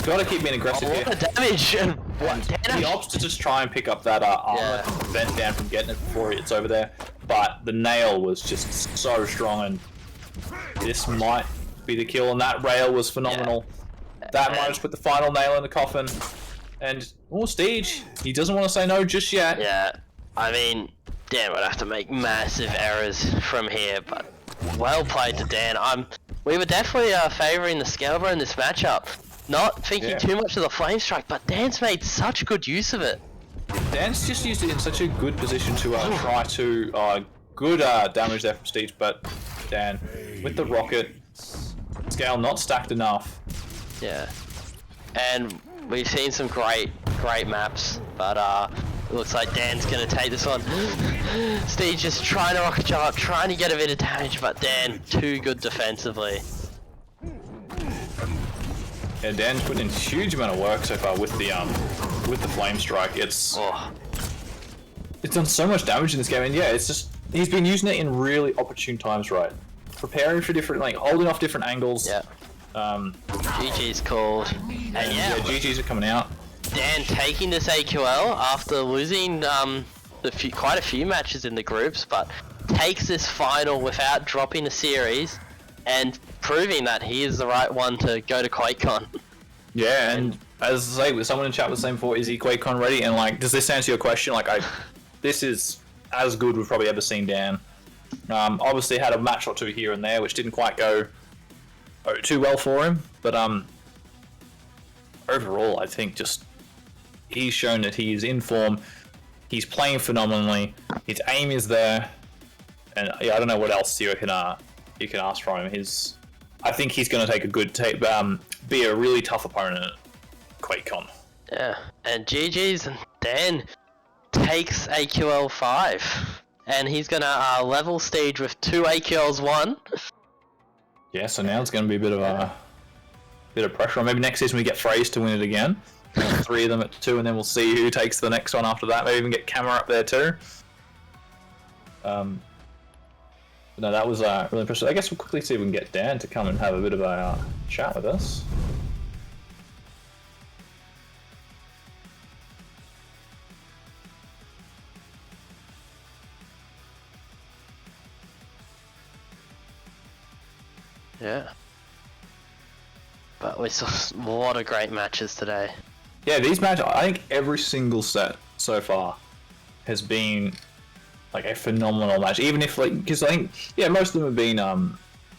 got to keep being aggressive here. What damage! He opts to just try and pick up that armor to prevent Dan from getting it before it's over there. But the nail was just so strong, and this might be the kill. And that rail was phenomenal. That might just put the final nail in the coffin. And Steej, he doesn't want to say no just yet. Yeah, I mean, Dan would have to make massive errors from here, but well played to Dan. We were definitely favouring the Scalebro in this matchup. Not thinking too much of the flame strike, but Dan's made such good use of it. Dan's just used it in such a good position to try to good damage there from Steej, but Dan with the rocket, Scale not stacked enough. Yeah, and we've seen some great maps, but it looks like Dan's gonna take this one. Steej just trying to rocket jump up, trying to get a bit of damage, but Dan too good defensively. Yeah, Dan's putting in a huge amount of work so far with the flame strike. It's done so much damage in this game, and yeah, it's just he's been using it in really opportune times, right? Preparing for different, like holding off different angles. Yeah. GG's called, and yeah, GG's are coming out. Dan taking this AQL after losing quite a few matches in the groups, but takes this final without dropping a series, and proving that he is the right one to go to QuakeCon. Yeah, and as I say, someone in chat was saying before, is he QuakeCon ready? And like, does this answer your question? Like, this is as good we've probably ever seen Dan. Obviously had a match or two here and there, which didn't quite go too well for him, but overall, I think just he's shown that he is in form. He's playing phenomenally. His aim is there, and yeah, I don't know what else you can ask from him. I think he's going to take a good be a really tough opponent at QuakeCon. Yeah, and GG's, and Dan takes AQL 5, and he's going to level Steej with 2 AQLs 1. Yeah, so now it's going to be a bit of pressure. Or maybe next season we get Fraze to win it again. 3 of them at 2, and then we'll see who takes the next one after that. Maybe even get cammma up there too. No, that was really impressive. I guess we'll quickly see if we can get Dan to come and have a bit of a chat with us. Yeah. But we saw a lot of great matches today. Yeah, these matches, I think every single set so far has been like a phenomenal match. Even if like, because I think, yeah, most of them have been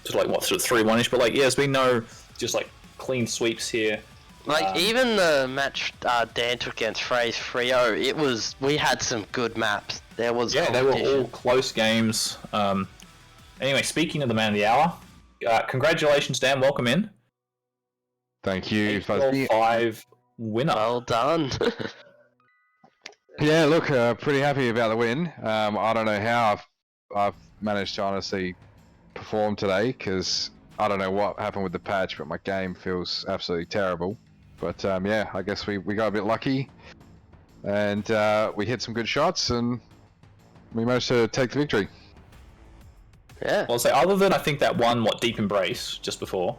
just like what, sort of 3-1-ish, but like, yeah, there's been no just like clean sweeps here. Like even the match Dan took against Fraze 3-0, we had some good maps. There was they were all close games. Anyway, speaking of the man of the hour, congratulations, Dan. Welcome in. Thank you. AQL 5 winner. Well done. Yeah, look, pretty happy about the win. I don't know how I've managed to honestly perform today, because I don't know what happened with the patch, but my game feels absolutely terrible. But yeah, I guess we got a bit lucky, and we hit some good shots, and we managed to take the victory. Yeah. Well, I'll say, other than I think that one, deep embrace just before.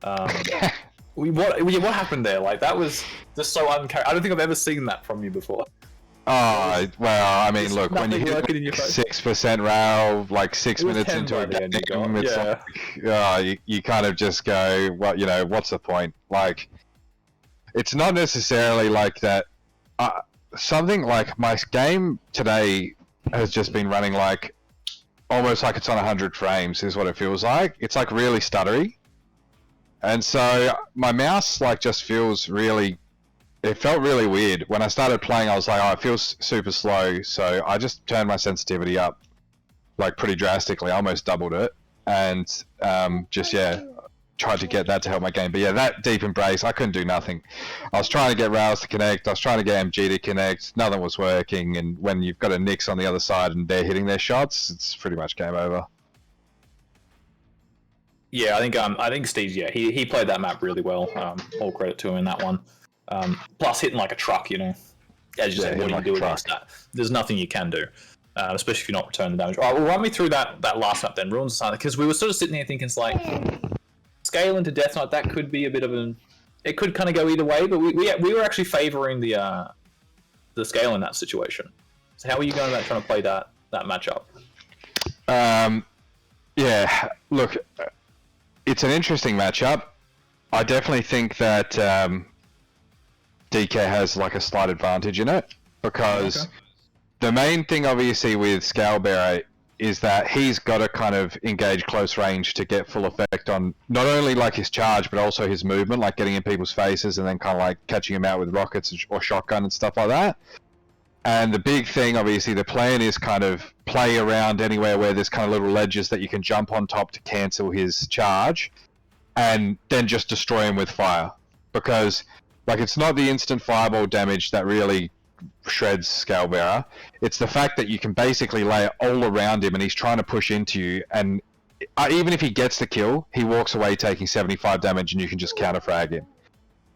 What happened there? Like, that was just so uncharacteristic. I don't think I've ever seen that from you before. Oh, well, I mean, look, when you hit like 6% rail, like 6 minutes into a game, it's like, you kind of just go, well, you know, what's the point? Like, it's not necessarily like that. Something like my game today has just been running like, almost like it's on 100 frames is what it feels like. It's like really stuttery. And so my mouse like just feels really, it felt really weird. When I started playing, I was like, oh, it feels super slow. So I just turned my sensitivity up like pretty drastically. I almost doubled it. And just, yeah, tried to get that to help my game. But yeah, that deep embrace, I couldn't do nothing. I was trying to get rails to connect. I was trying to get MG to connect. Nothing was working. And when you've got a Nix on the other side and they're hitting their shots, it's pretty much game over. Yeah, I think Steej, yeah, he played that map really well. All credit to him in that one. Plus hitting like a truck, you know. As you said, what do you do against that? There's nothing you can do, especially if you're not returning the damage. All right, well, run me through that last map then, Ruins of Sarnath, because we were sort of sitting here thinking it's like, scale into Death Knight, that could be a bit of an... It could kind of go either way, but we were actually favouring the scale in that situation. So how are you going about trying to play that matchup? Yeah, look... It's an interesting matchup. I definitely think that DK has like a slight advantage in it, because the main thing obviously with Scalebearer is that he's got to kind of engage close range to get full effect on not only like his charge but also his movement, like getting in people's faces and then kind of like catching him out with rockets or shotgun and stuff like that. And the big thing, obviously, the plan is kind of play around anywhere where there's kind of little ledges that you can jump on top to cancel his charge, and then just destroy him with fire. Because Like, it's not the instant fireball damage that really shreds Scalebearer. It's the fact that you can basically lay it all around him and he's trying to push into you, and even if he gets the kill, he walks away taking 75 damage and you can just counter-frag him.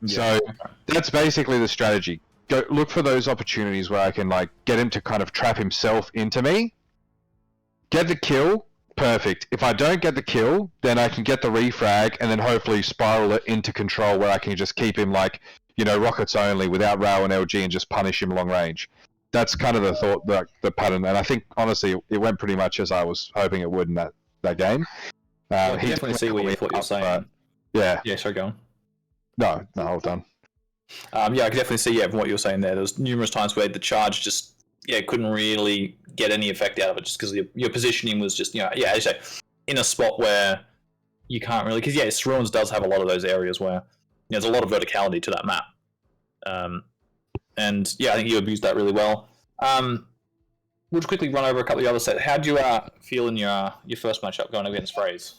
Yeah. So that's basically the strategy. Go look for those opportunities where I can like get him to kind of trap himself into me, get the kill, perfect. If I don't get the kill, then I can get the refrag and then hopefully spiral it into control where I can just keep him like, rockets only without rail and LG and just punish him long range. That's kind of the thought, the pattern, and I think honestly it went pretty much as I was hoping it would in that game. I can definitely see what you're saying. Yeah. Yeah, sorry, go on. No, all done. I can definitely see from what you were saying there. There was numerous times where the charge just couldn't really get any effect out of it just because your positioning was just as you say, in a spot where you can't really, because shrulez does have a lot of those areas where there's a lot of verticality to that map, and I think you abused that really well. We'll just quickly run over a couple of the other sets. How do you feel in your first matchup going against Fraze?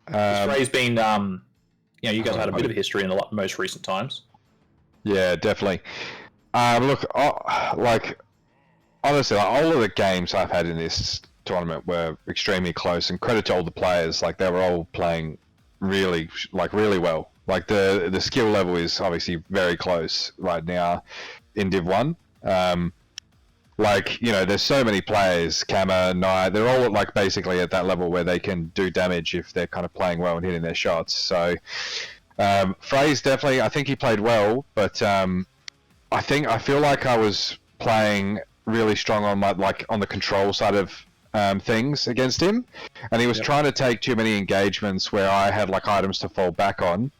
Fraze being you guys had a bit of history in the most recent times. Yeah, definitely. Look, honestly, all of the games I've had in this tournament were extremely close, and credit to all the players. Like, they were all playing really well. Like, the skill level is obviously very close right now in Div 1. There's so many players, cammma, Knight, they're all like basically at that level where they can do damage if they're kind of playing well and hitting their shots. So Fraze definitely, I think he played well, but I feel like I was playing really strong on on the control side of things against him, and he was trying to take too many engagements where I had like items to fall back on,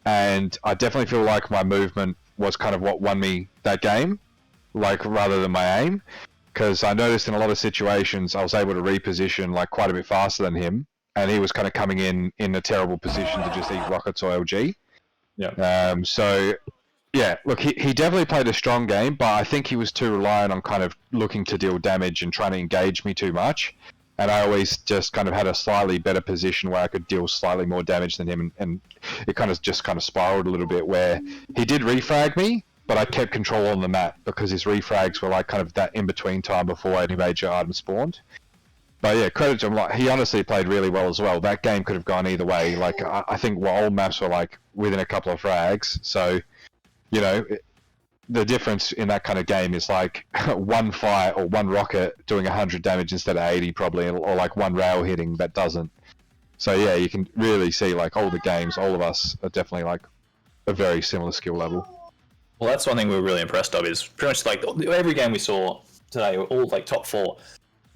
and I definitely feel like my movement was kind of what won me that game. Rather than my aim, because I noticed in a lot of situations I was able to reposition quite a bit faster than him, and he was kind of coming in a terrible position to just eat rockets or LG. Look, he definitely played a strong game, but I think he was too reliant on kind of looking to deal damage and trying to engage me too much, and I always just kind of had a slightly better position where I could deal slightly more damage than him, and it kind of spiraled a little bit where he did refrag me, but I kept control on the map because his refrags were kind of that in-between time before any major item spawned. But credit to him, he honestly played really well as well. That game could have gone either way. I think all maps were within a couple of frags, so the difference in that kind of game is one fight or one rocket doing 100 damage instead of 80 probably, or one rail hitting that doesn't. So you can really see all the games, all of us are definitely a very similar skill level. Well, that's one thing we were really impressed of, is pretty much every game we saw today were all top 4.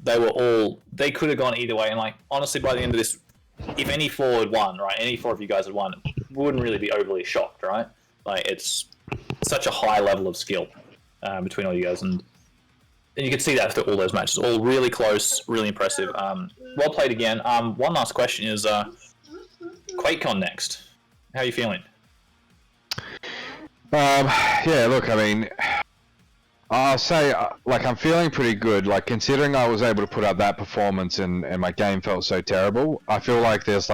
They could have gone either way, and honestly by the end of this, if any 4 had won, right, any 4 of you guys had won, we wouldn't really be overly shocked, right? It's such a high level of skill between all you guys, and you can see that through all those matches, all really close, really impressive. Well played again. One last question is, QuakeCon next. How are you feeling? Look, I mean, I'll say, I'm feeling pretty good. Considering I was able to put up that performance and my game felt so terrible, I feel like there's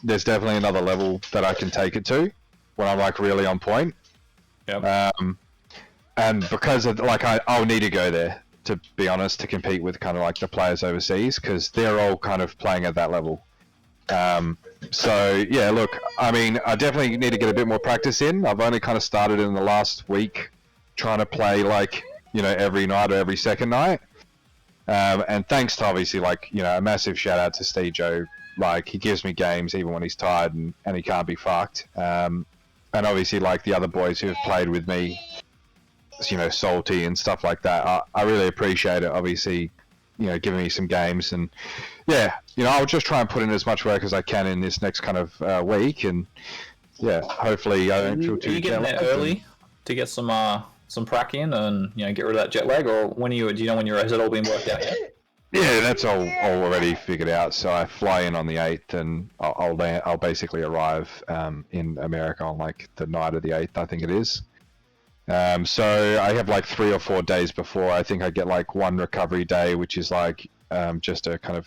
definitely another level that I can take it to when I'm really on point. Yep. And because of I'll need to go there, to be honest, to compete with kind of the players overseas, because they're all kind of playing at that level. Look, I mean, I definitely need to get a bit more practice in. I've only kind of started in the last week trying to play every night or every second night. And thanks to obviously a massive shout out to steej. He gives me games even when he's tired and he can't be fucked. And obviously the other boys who have played with me, Salty and stuff like that. I really appreciate it, obviously, giving me some games, and I'll just try and put in as much work as I can in this next kind of week, and hopefully I don't feel too. Are you getting there early to get some prac in and get rid of that jet lag, or when do you know when has it all been worked out yet? Yeah, that's all already figured out. So I fly in on the 8th, and I'll basically arrive in America on the night of the 8th, I think it is. So I have 3 or 4 days before. I think I get one recovery day, which is just to kind of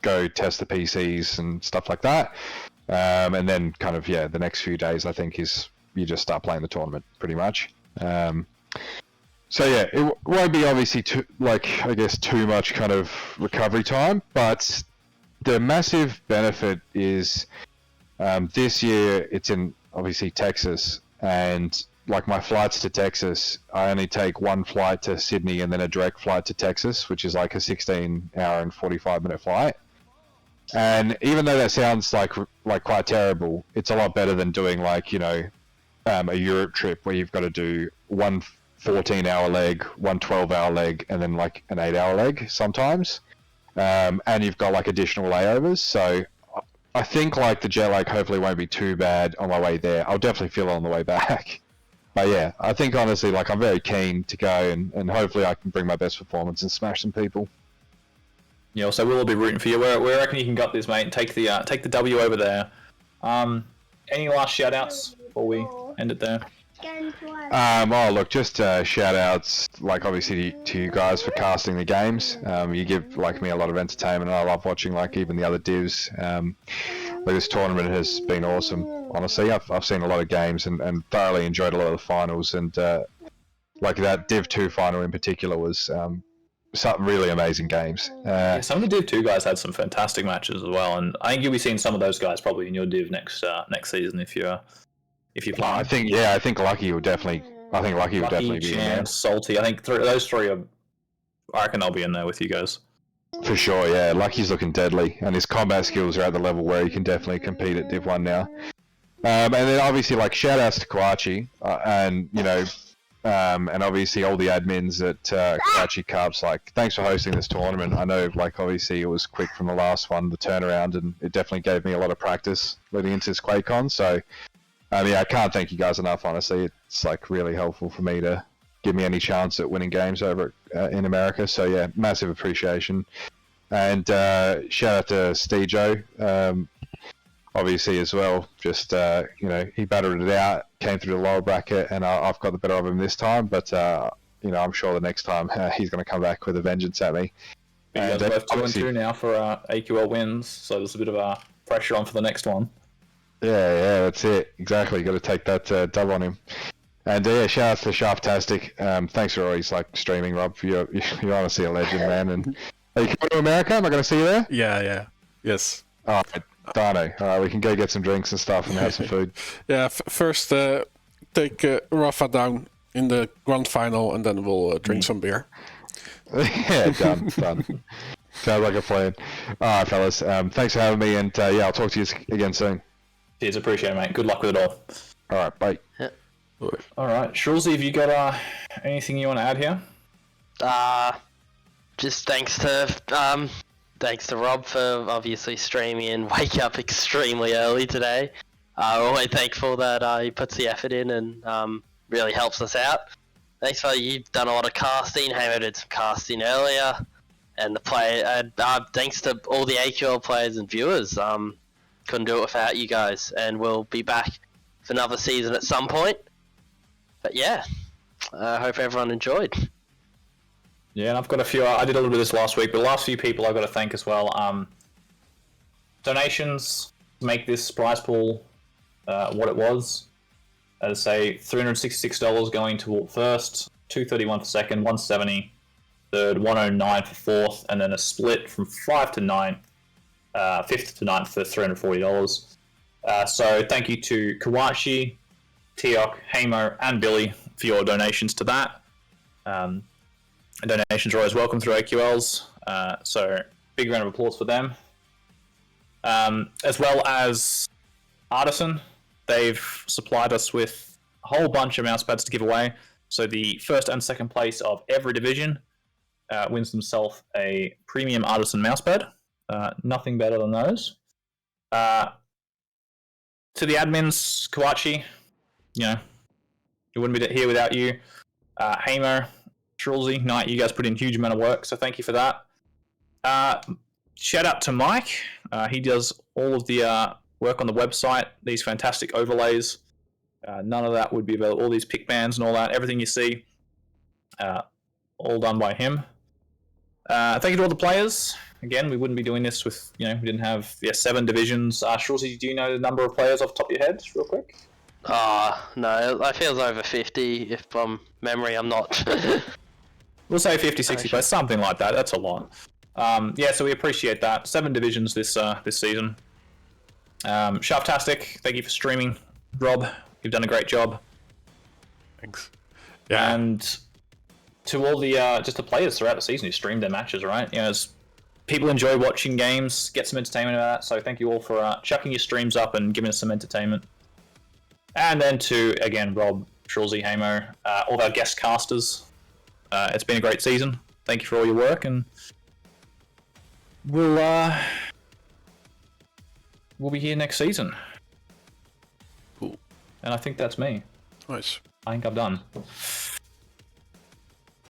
go test the PCs and stuff like that. And then kind of the next few days I think is you just start playing the tournament pretty much. So yeah, it won't be obviously too much kind of recovery time, but the massive benefit is this year it's in obviously Texas, and like my flights to Texas, I only take one flight to Sydney and then a direct flight to Texas, which is like a 16-hour and 45-minute flight. And even though that sounds like quite terrible, it's a lot better than doing like, you know, a Europe trip where you've got to do one 14-hour leg, one 12-hour leg, and then like an 8-hour leg sometimes. And you've got like additional layovers. So I think like the jet lag hopefully won't be too bad on my way there. I'll definitely feel it on the way back. But yeah, I think honestly, like I'm very keen to go, and hopefully I can bring my best performance and smash some people. Yeah, so we'll all be rooting for you. Where I reckon you can gut this, mate. Take the W over there. Any last shout outs before we end it there? Oh look, just shout outs like obviously to you guys for casting the games. You give like me a lot of entertainment, and I love watching like even the other divs. Like this tournament has been awesome. Honestly, I've seen a lot of games and thoroughly enjoyed a lot of the finals, and like that Div 2 final in particular was some really amazing games. Yeah, some of the Div 2 guys had some fantastic matches as well, and I think you'll be seeing some of those guys probably in your Div next season if you're playing. I think Lucky will definitely. I think Lucky will definitely be in there. Salty. I think those three are. I reckon I'll be in there with you guys. For sure, yeah. Lucky's looking deadly, and his combat skills are at the level where he can definitely compete at Div 1 now. And then obviously, like, shout-outs to Kuachi, and, you know, and obviously all the admins at Kuachi Cups. Like, thanks for hosting this tournament. I know, like, obviously it was quick from the last one, the turnaround, and it definitely gave me a lot of practice leading into this QuakeCon. So, yeah, I can't thank you guys enough, honestly. It's, like, really helpful for me to give me any chance at winning games over in America. So yeah, massive appreciation. And shout out to steej, obviously as well. Just you know, he battled it out, came through the lower bracket, and I've got the better of him this time. But you know, I'm sure the next time he's going to come back with a vengeance at me. You guys both 2-2 now for AQL wins, so there's a bit of pressure on for the next one. Yeah, that's it. Exactly. Got to take that dub on him. And yeah, shout out to Sharptastic. Thanks for always like streaming, Rob. You're honestly a legend, man. And are you coming to America? Am I going to see you there? Yeah. Yes. All right, Darno. All right, we can go get some drinks and stuff and have some food. Yeah, first take Rafa down in the grand final, and then we'll drink some beer. Yeah, done. Sounds like a plan. All right, fellas. Thanks for having me, and yeah, I'll talk to you again soon. Cheers, appreciate it, mate. Good luck with it all. All right, bye. Yeah. All right, Shrulez, have you got anything you want to add here? Just thanks to Rob for obviously streaming and wake up extremely early today. We're always thankful that he puts the effort in and really helps us out. Thanks for you've done a lot of casting. Haymo did some casting earlier, and the thanks to all the AQL players and viewers. Couldn't do it without you guys, and we'll be back for another season at some point. But yeah, I hope everyone enjoyed. Yeah, and I've got a few. I did a little bit of this last week, but the last few people I've got to thank as well. Donations make this prize pool what it was. As I say, $366 going to first, $231 for second, $170 third, $109 for fourth, and then a split from 5 to 9, 5th to 9th for $340. So thank you to Kuachi, Teok, Haymo, and Billy for your donations to that. And donations are always welcome through AQLs, so big round of applause for them. As well as Artisan, they've supplied us with a whole bunch of mouse pads to give away. So the first and second place of every division wins themselves a premium Artisan mousepad. Nothing better than those. To the admins, Kuachi, you know, it wouldn't be here without you. Haymo, Shrulez, Knight, you guys put in a huge amount of work, so thank you for that. Shout out to Mike. He does all of the work on the website, these fantastic overlays. None of that would be available. All these pick bands and all that, everything you see, all done by him. Thank you to all the players. Again, we wouldn't be doing this with, you know, we didn't have 7 divisions. Shrulez, do you know the number of players off the top of your head, real quick? No, it feels over 50 if from memory I'm not. We'll say 50, 60 players, something like that. That's a lot. Yeah, so we appreciate that. 7 divisions this season. Sharptastic, thank you for streaming. Rob, you've done a great job. Thanks. Yeah. And to all the just the players throughout the season who streamed their matches, right? You know, people enjoy watching games, get some entertainment out of that. So thank you all for chucking your streams up and giving us some entertainment. And then to, again, Rob, Shrulez, haymo, all of our guest casters. It's been a great season. Thank you for all your work, and we'll be here next season. Cool. And I think that's me. Nice. I think I'm done.